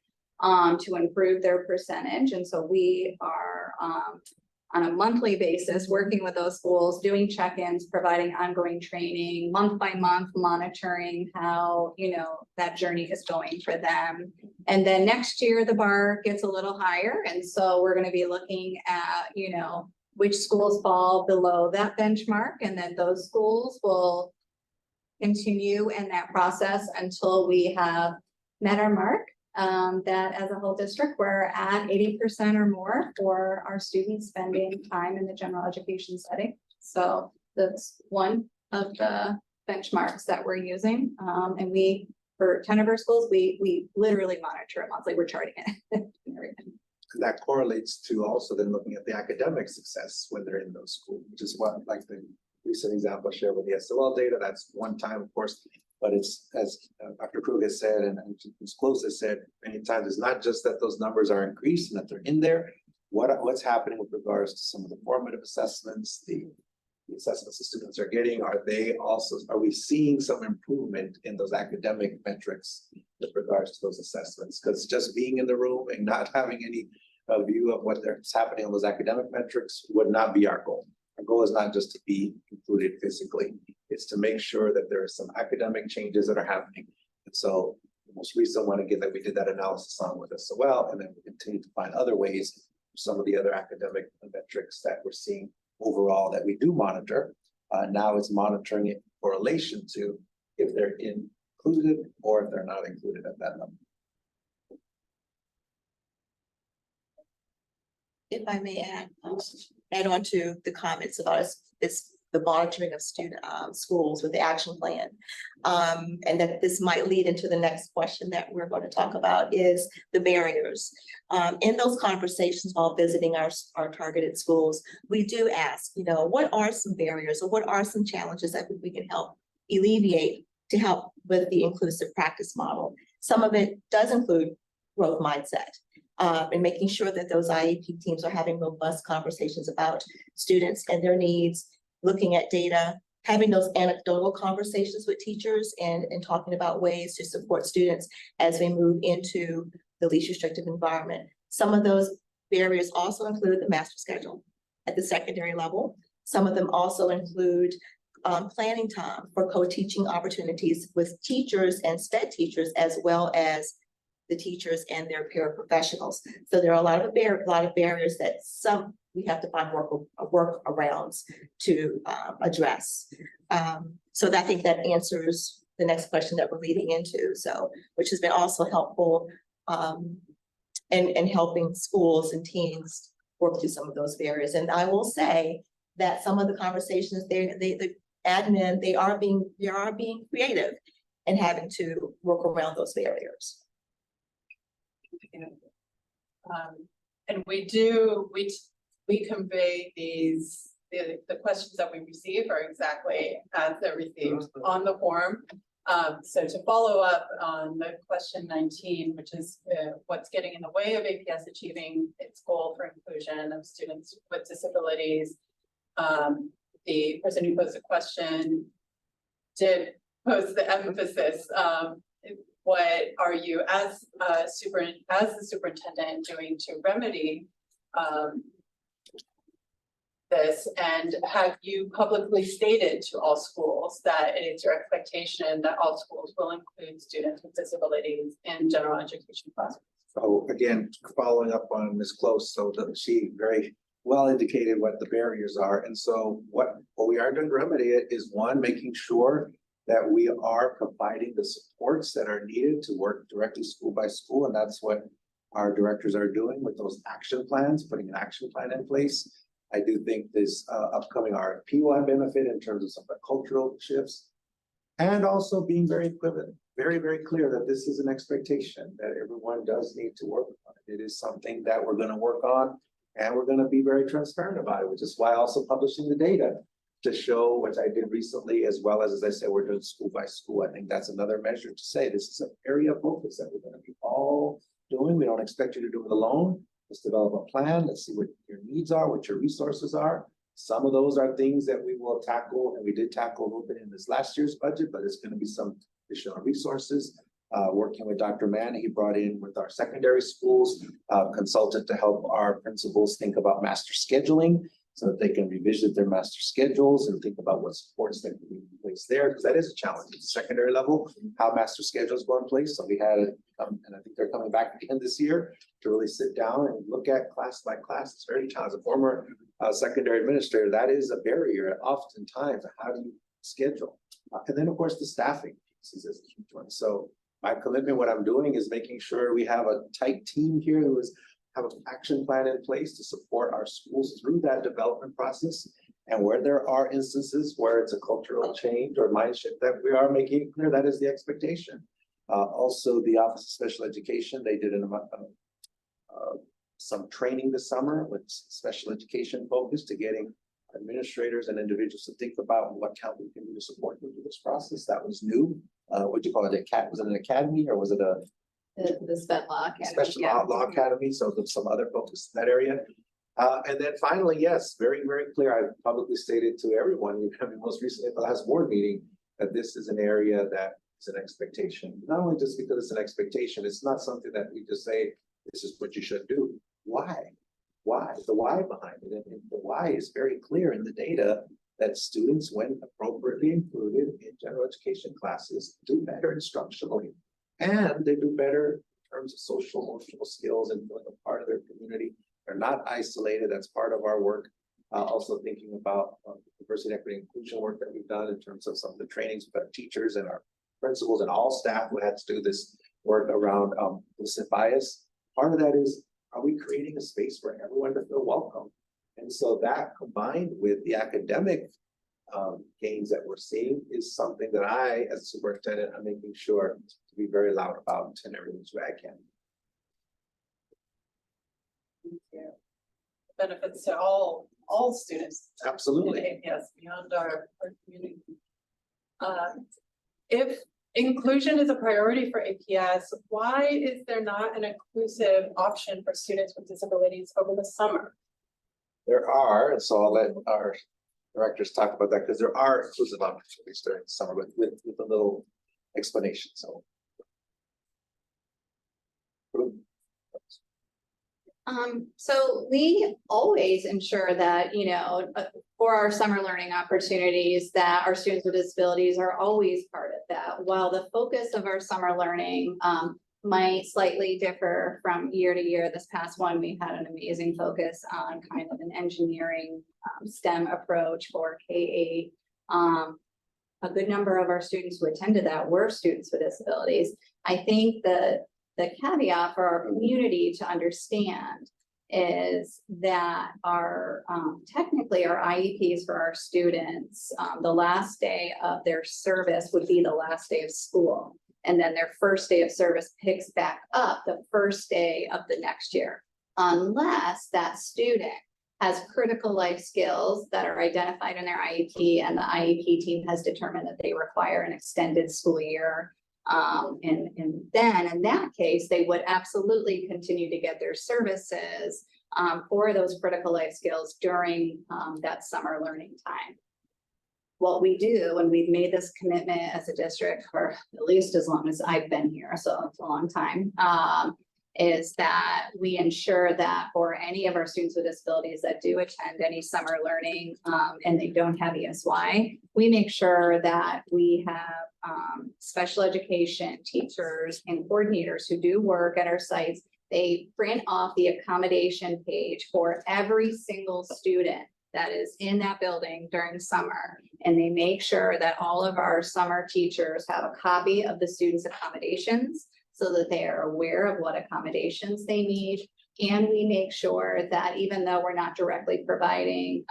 to improve their percentage. And so we are on a monthly basis working with those schools, doing check-ins, providing ongoing training, month by month, monitoring how, you know, that journey is going for them. And then next year the bar gets a little higher. And so we're going to be looking at, you know, which schools fall below that benchmark. And then those schools will continue in that process until we have met our mark. That as a whole district, we're at 80% or more for our students spending time in the general education setting. So that's one of the benchmarks that we're using. And we, for 10 of our schools, we literally monitor it monthly. We're charting it and everything. That correlates to also then looking at the academic success when they're in those schools, which is what, like the recent example shared with the SOL data, that's one time, of course. But it's, as Dr. Krug has said, and Ms. Close has said many times, it's not just that those numbers are increased and that they're in there, what's happening with regards to some of the formative assessments, the assessments the students are getting, are we seeing some improvement in those academic metrics with regards to those assessments? Because just being in the room and not having any view of what's happening on those academic metrics would not be our goal. Our goal is not just to be included physically, it's to make sure that there are some academic changes that are happening. And so the most recent one, again, that we did that analysis on with SOL, and then we continue to find other ways, some of the other academic metrics that we're seeing overall that we do monitor. Now it's monitoring it in correlation to if they're included or if they're not included at that level. If I may add on to the comments about the monitoring of student schools with the action plan. And that this might lead into the next question that we're going to talk about is the barriers. In those conversations while visiting our targeted schools, we do ask, what are some barriers or what are some challenges that we can help alleviate to help with the inclusive practice model? Some of it does include growth mindset. And making sure that those IEP teams are having robust conversations about students and their needs, looking at data, having those anecdotal conversations with teachers and talking about ways to support students as we move into the least restrictive environment. Some of those barriers also include the master schedule at the secondary level. Some of them also include planning time for co-teaching opportunities with teachers and SPED teachers, as well as the teachers and their paraprofessionals. So there are a lot of barriers that we have to find workarounds to address. So I think that answers the next question that we're leading into. So, which has been also helpful in helping schools and teams work through some of those barriers. And I will say that some of the conversations, the admin, they are being creative and having to work around those barriers. And we convey the questions that we receive are exactly as they're received on the form. So to follow up on the question 19, which is what's getting in the way of APS achieving its goal for inclusion of students with disabilities. The person who posed the question did pose the emphasis. What are you as the superintendent doing to remedy this? And have you publicly stated to all schools that it is your expectation that all schools will include students with disabilities in general education classrooms? So again, following up on Ms. Close, so that she very well indicated what the barriers are. And so what we are doing to remedy it is, one, making sure that we are providing the supports that are needed to work directly school by school. And that's what our directors are doing with those action plans, putting an action plan in place. I do think this upcoming RFP will have benefit in terms of some of the cultural shifts. And also being very equivalent, very, very clear that this is an expectation that everyone does need to work on it. It is something that we're gonna work on, and we're gonna be very transparent about it, which is why also publishing the data to show, which I did recently, as well as I said, we're doing school by school. I think that's another measure to say this is an area of focus that we're going to be all doing. We don't expect you to do it alone. Let's develop a plan. Let's see what your needs are, what your resources are. Some of those are things that we will tackle, and we did tackle a little bit in this last year's budget, but it's going to be some additional resources. Working with Dr. Mann, he brought in with our secondary schools, consultant to help our principals think about master scheduling, so that they can revisit their master schedules and think about what supports that can be in place there, because that is a challenge at the secondary level, how master schedules go in place. So we had it, and I think they're coming back again this year to really sit down and look at class by class. It's very challenging. As a former secondary administrator, that is a barrier oftentimes. How do you schedule? And then of course the staffing pieces is a huge one. So my commitment, what I'm doing is making sure we have a tight team here who have an action plan in place to support our schools through that development process. And where there are instances where it's a cultural change or mind shift that we are making clear, that is the expectation. Also, the Office of Special Education, they did some training this summer with special education focus to getting administrators and individuals to think about what help we can do to support them through this process. That was new. What do you call it? Was it an academy or was it a The SPED Law Academy. Special Law Academy, so there's some other focus in that area. And then finally, yes, very, very clear. I've publicly stated to everyone, most recently at the last board meeting, that this is an area that is an expectation. Not only just because it's an expectation, it's not something that we just say, this is what you should do. Why? Why? The why behind it. And the why is very clear in the data that students, when appropriately included in general education classes, do better instructionally. And they do better in terms of social, emotional skills and feeling a part of their community. They're not isolated. That's part of our work. Also thinking about diversity, equity, inclusion work that we've done in terms of some of the trainings with our teachers and our principals and all staff who had to do this work around implicit bias. Part of that is, are we creating a space for everyone to feel welcome? And so that combined with the academic gains that we're seeing is something that I, as a superintendent, I'm making sure to be very loud about in every which way I can. Benefits to all students. Absolutely. In APS beyond our community. If inclusion is a priority for APS, why is there not an inclusive option for students with disabilities over the summer? There are, and so I'll let our directors talk about that, because there are inclusive opportunities during the summer with a little explanation, so. So we always ensure that, for our summer learning opportunities, that our students with disabilities are always part of that. While the focus of our summer learning might slightly differ from year to year, this past one, we had an amazing focus on kind of an engineering STEM approach for K-8. A good number of our students who attended that were students with disabilities. I think the caveat for our community to understand is that our technically our IEPs for our students, the last day of their service would be the last day of school. And then their first day of service picks back up the first day of the next year, unless that student has critical life skills that are identified in their IEP and the IEP team has determined that they require an extended school year. And then in that case, they would absolutely continue to get their services for those critical life skills during that summer learning time. What we do, and we've made this commitment as a district for at least as long as I've been here, so it's a long time, is that we ensure that for any of our students with disabilities that do attend any summer learning and they don't have ESY, we make sure that we have special education teachers and coordinators who do work at our sites. They print off the accommodation page for every single student that is in that building during summer. And they make sure that all of our summer teachers have a copy of the students' accommodations so that they are aware of what accommodations they need. And we make sure that even though we're not directly providing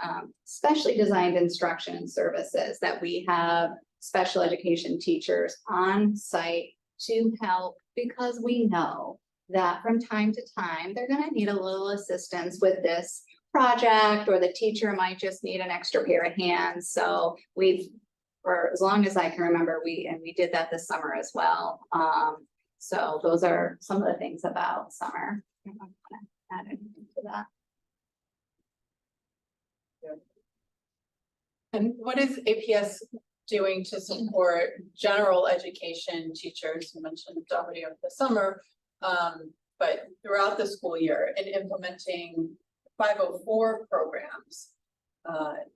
specially designed instruction services, that we have special education teachers on site to help, because we know that from time to time, they're gonna need a little assistance with this project, or the teacher might just need an extra pair of hands. So for as long as I can remember, we did that this summer as well. So those are some of the things about summer. I don't know if I want to add anything to that. And what is APS doing to support general education teachers? You mentioned already over the summer, but throughout the school year in implementing 504 programs,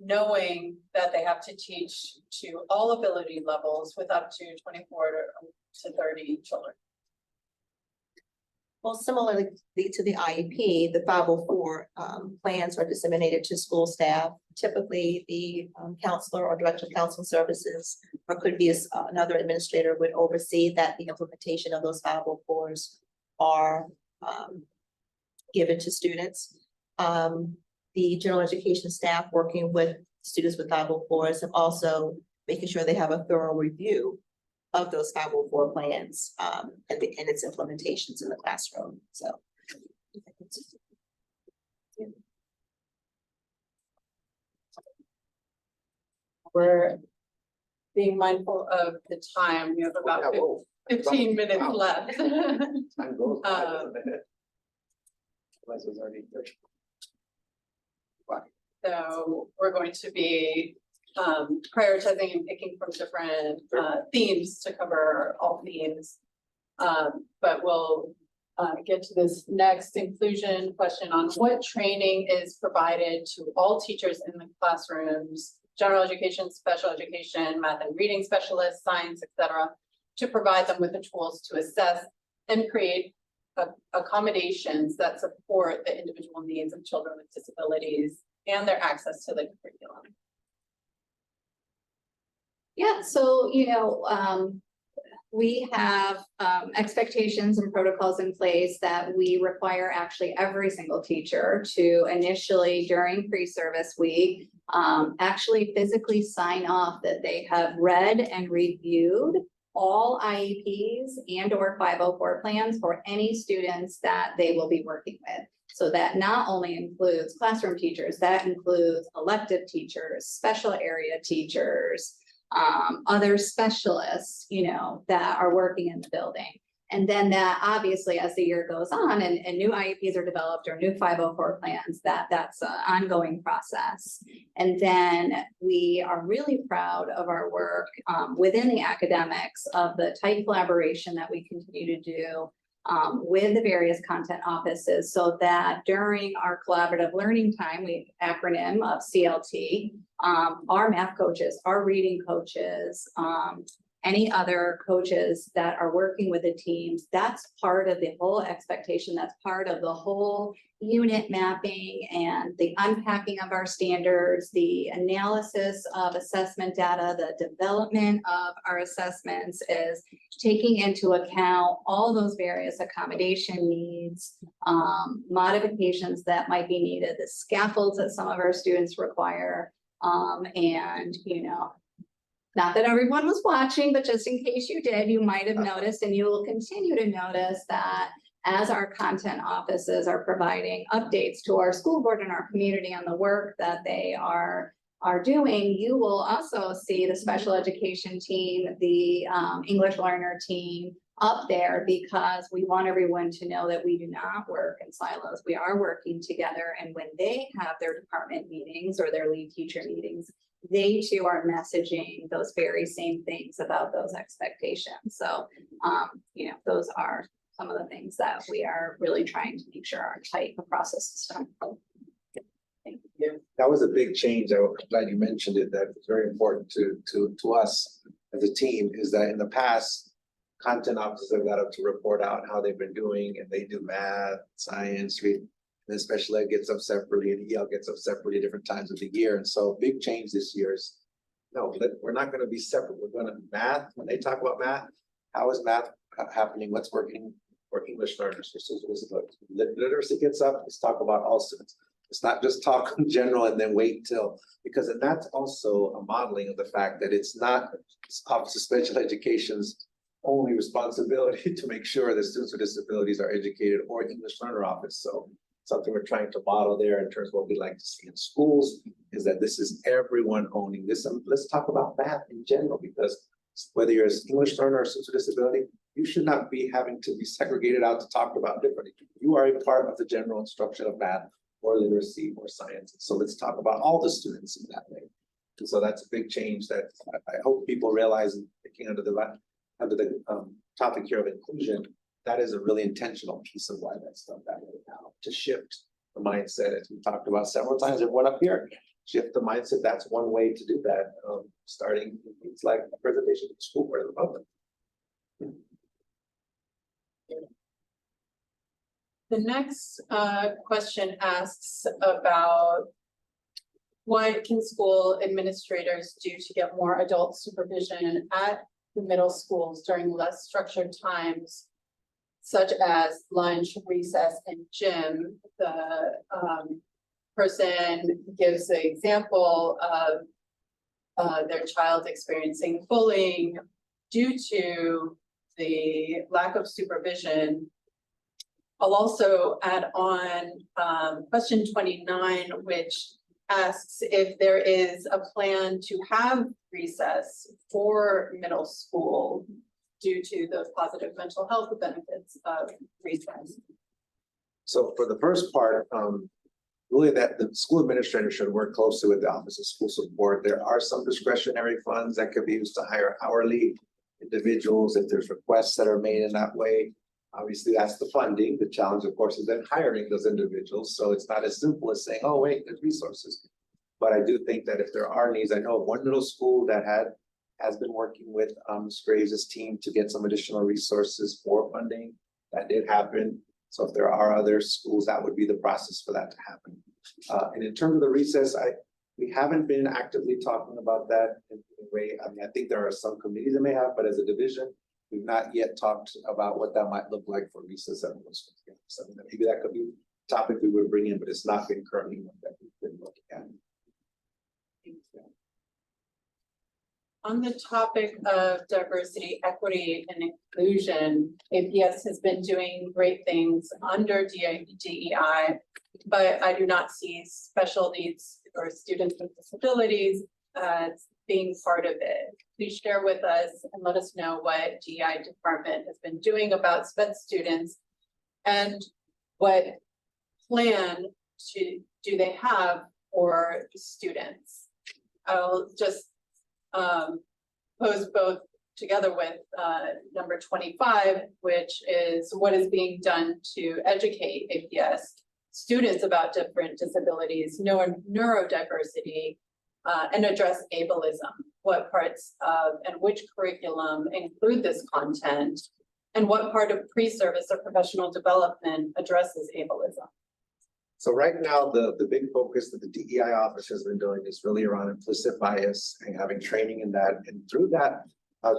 knowing that they have to teach to all ability levels with up to 24 to 30 children. Well, similarly to the IEP, the 504 plans are disseminated to school staff. Typically, the counselor or director of counseling services, or could be another administrator, would oversee that the implementation of those 504s are given to students. The general education staff working with students with 504s and also making sure they have a thorough review of those 504 plans and its implementations in the classroom. So we're being mindful of the time. We have about 15 minutes left. Time goes by, doesn't it? Unless it's already 30. So we're going to be prioritizing and picking from different themes to cover all themes. But we'll get to this next inclusion question on what training is provided to all teachers in the classrooms, general education, special education, math and reading specialists, science, etc., to provide them with the tools to assess and create accommodations that support the individual needs of children with disabilities and their access to the curriculum. Yeah, so, we have expectations and protocols in place that we require actually every single teacher to initially during pre-service week, actually physically sign off that they have read and reviewed all IEPs and or 504 plans for any students that they will be working with. So that not only includes classroom teachers, that includes elective teachers, special area teachers, other specialists, that are working in the building. And then that obviously as the year goes on and new IEPs are developed or new 504 plans, that's an ongoing process. And then we are really proud of our work within the academics of the tight collaboration that we continue to do with the various content offices so that during our collaborative learning time, we acronym of CLT, our math coaches, our reading coaches, any other coaches that are working with the teams, that's part of the whole expectation. That's part of the whole unit mapping and the unpacking of our standards, the analysis of assessment data, the development of our assessments is taking into account all those various accommodation needs, modifications that might be needed, the scaffolds that some of our students require, and not that everyone was watching, but just in case you did, you might have noticed, and you will continue to notice that as our content offices are providing updates to our school board and our community on the work that they are doing, you will also see the special education team, the English learner team up there because we want everyone to know that we do not work in silos. We are working together, and when they have their department meetings or their lead teacher meetings, they too are messaging those very same things about those expectations. So, those are some of the things that we are really trying to make sure are tight the process is done. Yeah, that was a big change. I'm glad you mentioned it. That was very important to us as a team, is that in the past, content officers have got up to report out how they've been doing, and they do math, science, reading. And special ed gets up separately and EL gets up separately at different times of the year. And so big change this year is, no, we're not going to be separate. We're going to math. When they talk about math, how is math happening? What's working for English learners? Literacy gets up, let's talk about all students. It's not just talk in general and then wait till, because then that's also a modeling of the fact that it's not Office of Special Education's only responsibility to make sure that students with disabilities are educated, or English learner office. So something we're trying to model there in terms of what we like to see in schools is that this is everyone owning this. And let's talk about math in general, because whether you're an English learner or student with disability, you should not be having to be segregated out to talk about differently. You are a part of the general instruction of math or literacy or science. So let's talk about all the students in that way. And so that's a big change that I hope people realize, and thinking under the topic here of inclusion, that is a really intentional piece of why that's done that way now, to shift the mindset, as we talked about several times, everyone up here, shift the mindset. That's one way to do that, starting things like a presentation to the school board of the public. The next question asks about what can school administrators do to get more adult supervision at the middle schools during less structured times, such as lunch, recess, and gym. The person gives the example of their child experiencing bullying due to the lack of supervision. I'll also add on question 29, which asks if there is a plan to have recess for middle school due to the positive mental health benefits of recess. So for the first part, really that the school administrator should work closely with the Office of School Support. There are some discretionary funds that could be used to hire hourly individuals if there's requests that are made in that way. Obviously, that's the funding. The challenge, of course, is then hiring those individuals. So it's not as simple as saying, oh, wait, there's resources. But I do think that if there are needs, I know of one middle school that has been working with Ms. Graves' team to get some additional resources for funding. That did happen. So if there are other schools, that would be the process for that to happen. And in terms of the recess, we haven't been actively talking about that in a way. I mean, I think there are some committees that may have, but as a division, we've not yet talked about what that might look like for recess at most. So maybe that could be a topic we would bring in, but it's not been currently one that we've been looking at. On the topic of diversity, equity, and inclusion, APS has been doing great things under DEI, but I do not see special needs or students with disabilities as being part of it. Please share with us and let us know what DEI department has been doing about SPED students and what plan do they have for students. I'll just pose both together with number 25, which is what is being done to educate APS students about different disabilities, neurodiversity, and address ableism. What parts of and which curriculum include this content, and what part of pre-service or professional development addresses ableism? So right now, the big focus that the DEI office has been doing is really around implicit bias and having training in that. And through that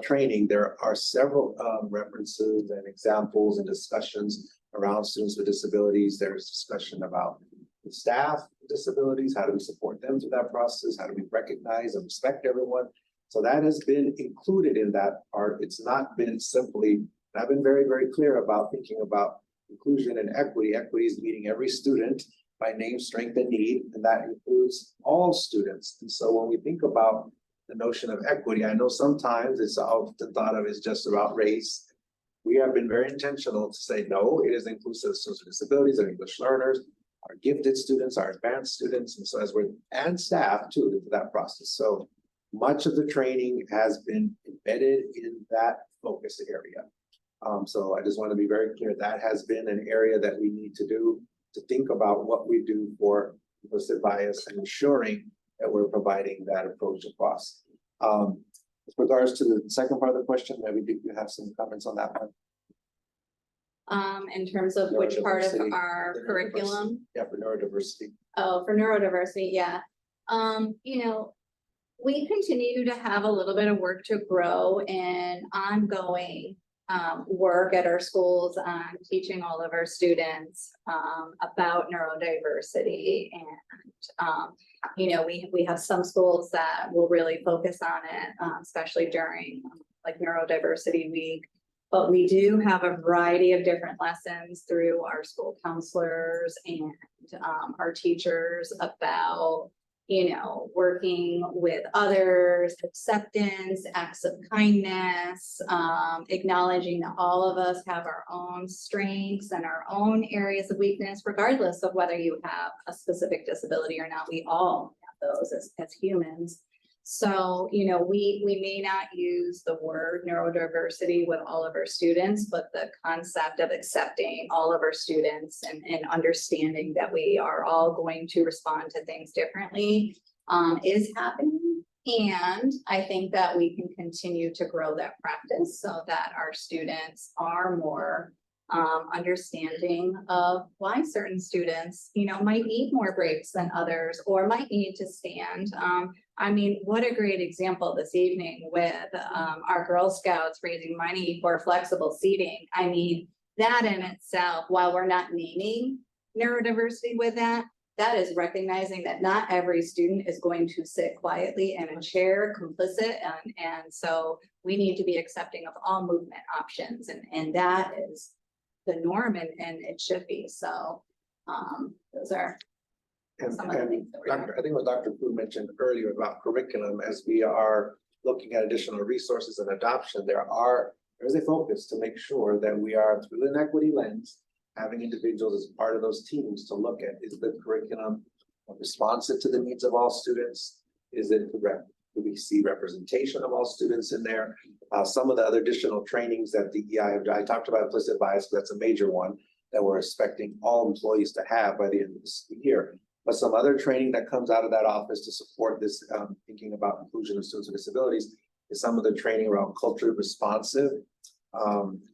training, there are several references and examples and discussions around students with disabilities. There's discussion about the staff with disabilities, how do we support them through that process? How do we recognize and respect everyone? So that has been included in that part. It's not been simply, I've been very, very clear about thinking about inclusion and equity. Equity is meeting every student by name, strength, and need, and that includes all students. And so when we think about the notion of equity, I know sometimes it's often thought of as just about race. We have been very intentional to say, no, it is inclusive of students with disabilities and English learners, our gifted students, our advanced students, and so and staff too, into that process. So much of the training has been embedded in that focus area. So I just want to be very clear, that has been an area that we need to do, to think about what we do for implicit bias and ensuring that we're providing that approach across. With regards to the second part of the question, maybe you have some comments on that one? In terms of which part of Neurodiversity. our curriculum? Yeah, for neurodiversity. Oh, for neurodiversity, yeah. You know, we continue to have a little bit of work to grow and ongoing work at our schools on teaching all of our students about neurodiversity. And you know, we have some schools that will really focus on it, especially during like Neurodiversity Week. But we do have a variety of different lessons through our school counselors and our teachers about, you know, working with others, acceptance, acts of kindness, acknowledging that all of us have our own strengths and our own areas of weakness, regardless of whether you have a specific disability or not. We all have those as humans. So, you know, we may not use the word neurodiversity with all of our students, but the concept of accepting all of our students and understanding that we are all going to respond to things differently is happening. And I think that we can continue to grow that practice so that our students are more understanding of why certain students, you know, might need more breaks than others or might need to stand. I mean, what a great example this evening with our Girl Scouts raising money for flexible seating. I mean, that in itself, while we're not naming neurodiversity with that, that is recognizing that not every student is going to sit quietly in a chair complicit. And so we need to be accepting of all movement options. And that is the norm and it should be. So those are some of the things that we're doing. I think what Dr. Fu mentioned earlier about curriculum, as we are looking at additional resources and adoption, there is a focus to make sure that we are, through an equity lens, having individuals as part of those teams to look at, is the curriculum responsive to the needs of all students? Is it do we see representation of all students in there? Some of the other additional trainings that DEI, I talked about implicit bias, that's a major one that we're expecting all employees to have by the end of this year. But some other training that comes out of that office to support this, thinking about inclusion of students with disabilities, is some of the training around culturally responsive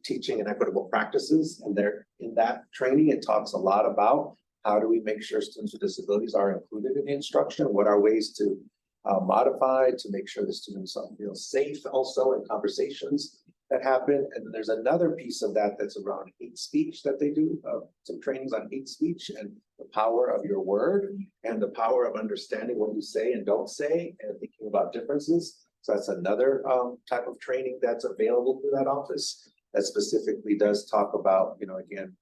teaching and equitable practices. And there, in that training, it talks a lot about how do we make sure students with disabilities are included in the instruction? What are ways to modify to make sure the students feel safe also in conversations that happen? And then there's another piece of that that's around hate speech that they do, some trainings on hate speech and the power of your word and the power of understanding what you say and don't say and thinking about differences. So that's another type of training that's available through that office that specifically does talk about, again,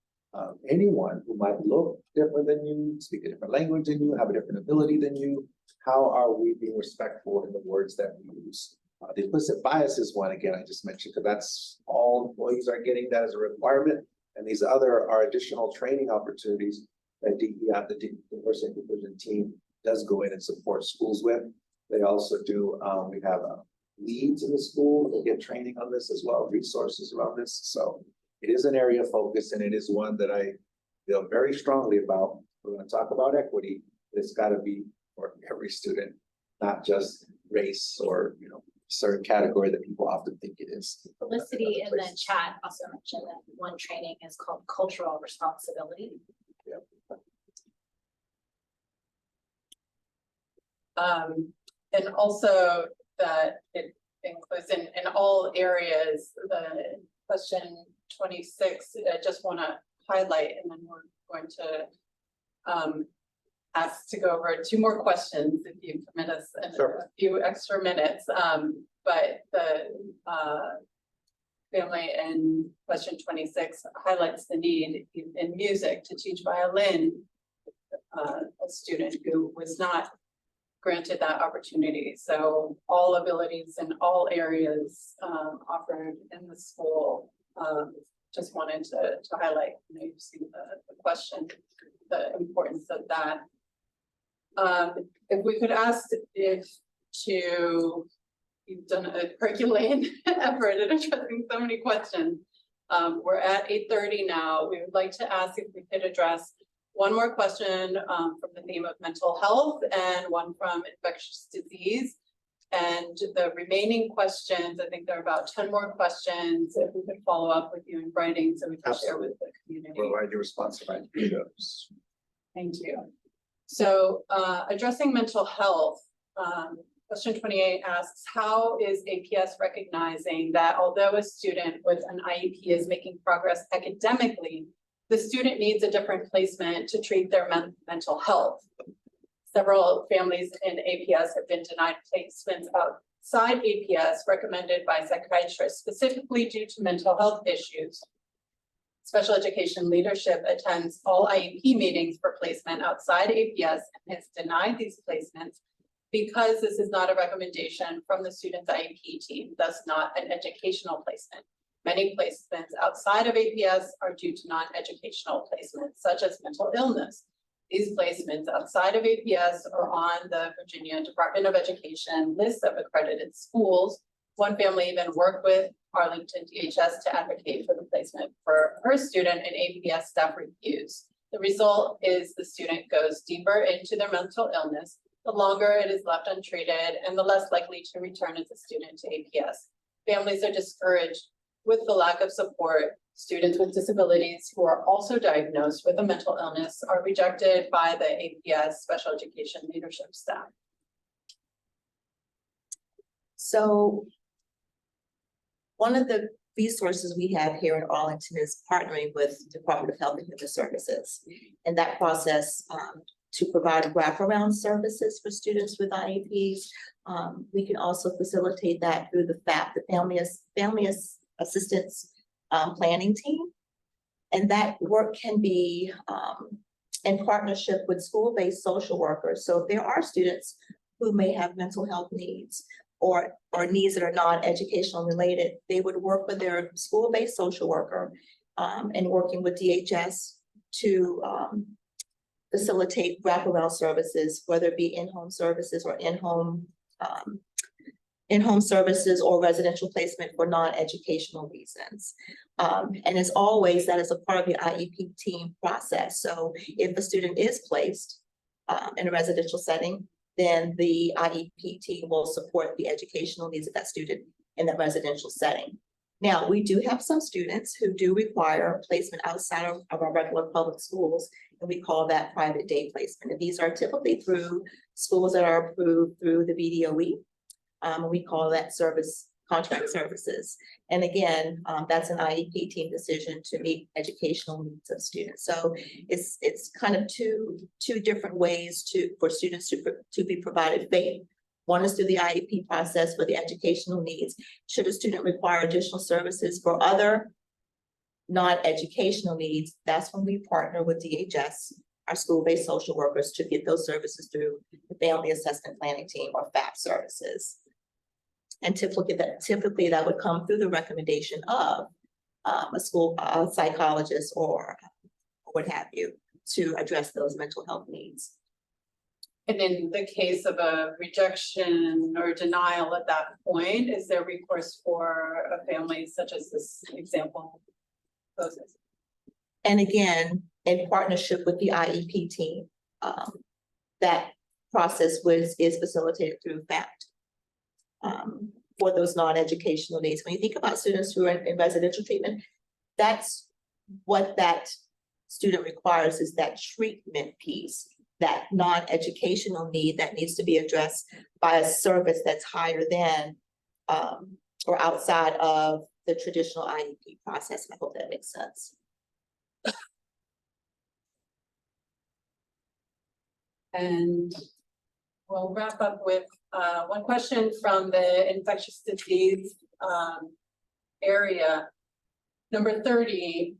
anyone who might look different than you, speak a different language than you, have a different ability than you. How are we being respectful in the words that we use? The implicit bias is one, again, I just mentioned, because that's all employees are getting that as a requirement. And these other are additional training opportunities that DEI, the diversity and inclusion team, does go in and support schools with. They also do, we have leads in the school that get training on this as well, resources around this. So it is an area of focus, and it is one that I feel very strongly about. We're going to talk about equity, but it's got to be for every student, not just race or, certain category that people often think it is. Felicity in the chat also mentioned that one training is called cultural responsibility. And also that it includes in all areas, the question 26, I just want to highlight, and then we're going to ask to go over 2 more questions if you permit us in a few extra minutes. But the family in question 26 highlights the need in music to teach violin, a student who was not granted that opportunity. So all abilities in all areas offered in the school. Just wanted to highlight, you've seen the question, the importance of that. If we could ask you've done a Herculean effort at addressing so many questions. We're at 8:30 now. We would like to ask if we could address one more question from the theme of mental health and one from infectious disease. And the remaining questions, I think there are about 10 more questions. If we could follow up with you in writing so we can share with the community. Provide your response to videos. Thank you. So addressing mental health, question 28 asks, how is APS recognizing that although a student with an IEP is making progress academically, the student needs a different placement to treat their mental health? Several families in APS have been denied placements outside APS recommended by psychiatrists specifically due to mental health issues. Special education leadership attends all IEP meetings for placement outside APS and has denied these placements because this is not a recommendation from the student's IEP team, thus not an educational placement. Many placements outside of APS are due to non-educational placements, such as mental illness. These placements outside of APS are on the Virginia Department of Education list of accredited schools. One family even worked with Arlington DHS to advocate for the placement for her student in APS staff reviews. The result is the student goes deeper into their mental illness, the longer it is left untreated, and the less likely to return as a student to APS. Families are discouraged with the lack of support. Students with disabilities who are also diagnosed with a mental illness are rejected by the APS special education leadership staff. So one of the resources we have here in Arlington is partnering with the Department of Health and Human Services. And that process to provide wraparound services for students with IEPs. We can also facilitate that through the FAP, the Family Assistance Planning Team. And that work can be in partnership with school-based social workers. So if there are students who may have mental health needs or needs that are non-educational related, they would work with their school-based social worker and working with DHS to facilitate wraparound services, whether it be in-home services or in-home services or residential placement for non-educational reasons. And as always, that is a part of the IEP team process. So if a student is placed in a residential setting, then the IEP team will support the educational needs of that student in that residential setting. Now, we do have some students who do require placement outside of our regular public schools, and we call that private day placement. And these are typically through schools that are approved through the BDOE. We call that contract services. And again, that's an IEP team decision to meet educational needs of students. So it's kind of two different ways for students to be provided FAPE. One is through the IEP process for the educational needs. Should a student require additional services for other non-educational needs, that's when we partner with DHS, our school-based social workers, to get those services through the Family Assessment Planning Team or FAP services. And typically that would come through the recommendation of a school psychologist or what have you to address those mental health needs. And in the case of a rejection or denial at that point, is there recourse for a family such as this example poses? And again, in partnership with the IEP team, that process is facilitated through FACT for those non-educational needs. When you think about students who are in residential treatment, that's what that student requires, is that treatment piece, that non-educational need that needs to be addressed by a service that's higher than or outside of the traditional IEP process. I hope that makes sense. And we'll wrap up with one question from the infectious disease area. Number 30,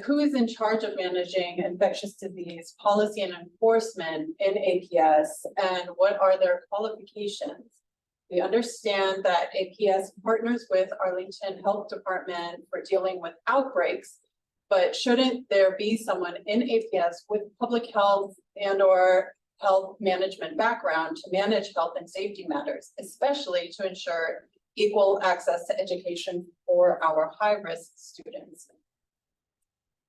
who is in charge of managing infectious disease policy and enforcement in APS, and what are their qualifications? We understand that APS partners with Arlington Health Department for dealing with outbreaks, but shouldn't there be someone in APS with public health and/or health management background to manage health and safety matters, especially to ensure equal access to education for our high-risk students?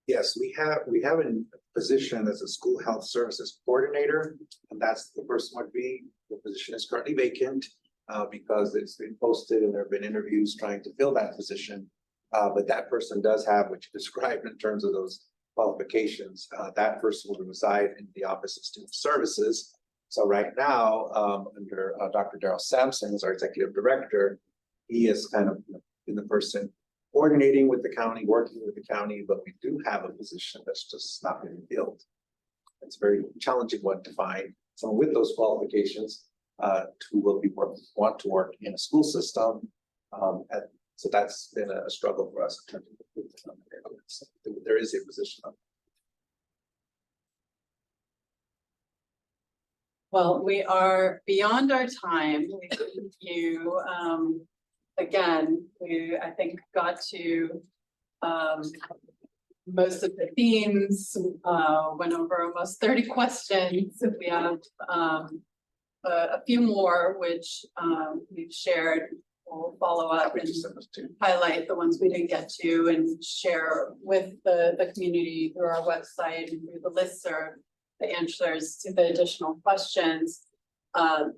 Yes, we have a position as a school health services coordinator, and that's the person would be. The position is currently vacant because it's been posted and there have been interviews trying to fill that position. But that person does have what you described in terms of those qualifications. That person will reside in the Office of Student Services. So right now, under Dr. Darrell Sampson, as our executive director, he is kind of been the person coordinating with the county, working with the county, but we do have a position that's just not been filled. It's a very challenging one to find someone with those qualifications who will want to work in a school system. So that's been a struggle for us in terms of there is a position. Well, we are beyond our time. We thank you. Again, I think got to most of the themes, went over almost 30 questions. We have a few more which we've shared. We'll follow up and highlight the ones we didn't get to and share with the community through our website and through the listserv the answers to the additional questions.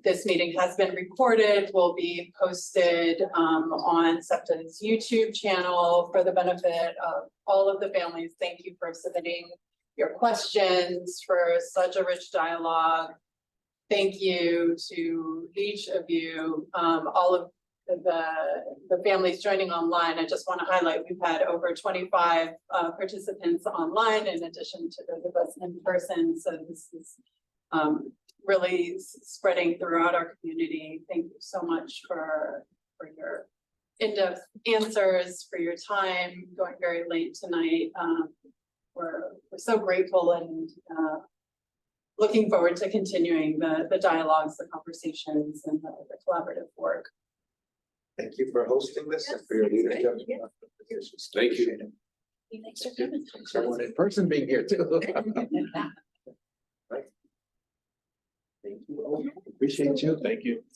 This meeting has been recorded, will be posted on SEPTA's YouTube channel for the benefit of all of the families. Thank you for submitting your questions, for such a rich dialogue. Thank you to each of you, all of the families joining online. I just want to highlight, we've had over 25 participants online in addition to those of us in person. So this is really spreading throughout our community. Thank you so much for your in-depth answers, for your time, going very late tonight. We're so grateful and looking forward to continuing the dialogues, the conversations, and the collaborative work. Thank you for hosting this and for your leadership. Thank you. Thanks for everyone in person being here too. Right. Thank you all. Appreciate you. Thank you.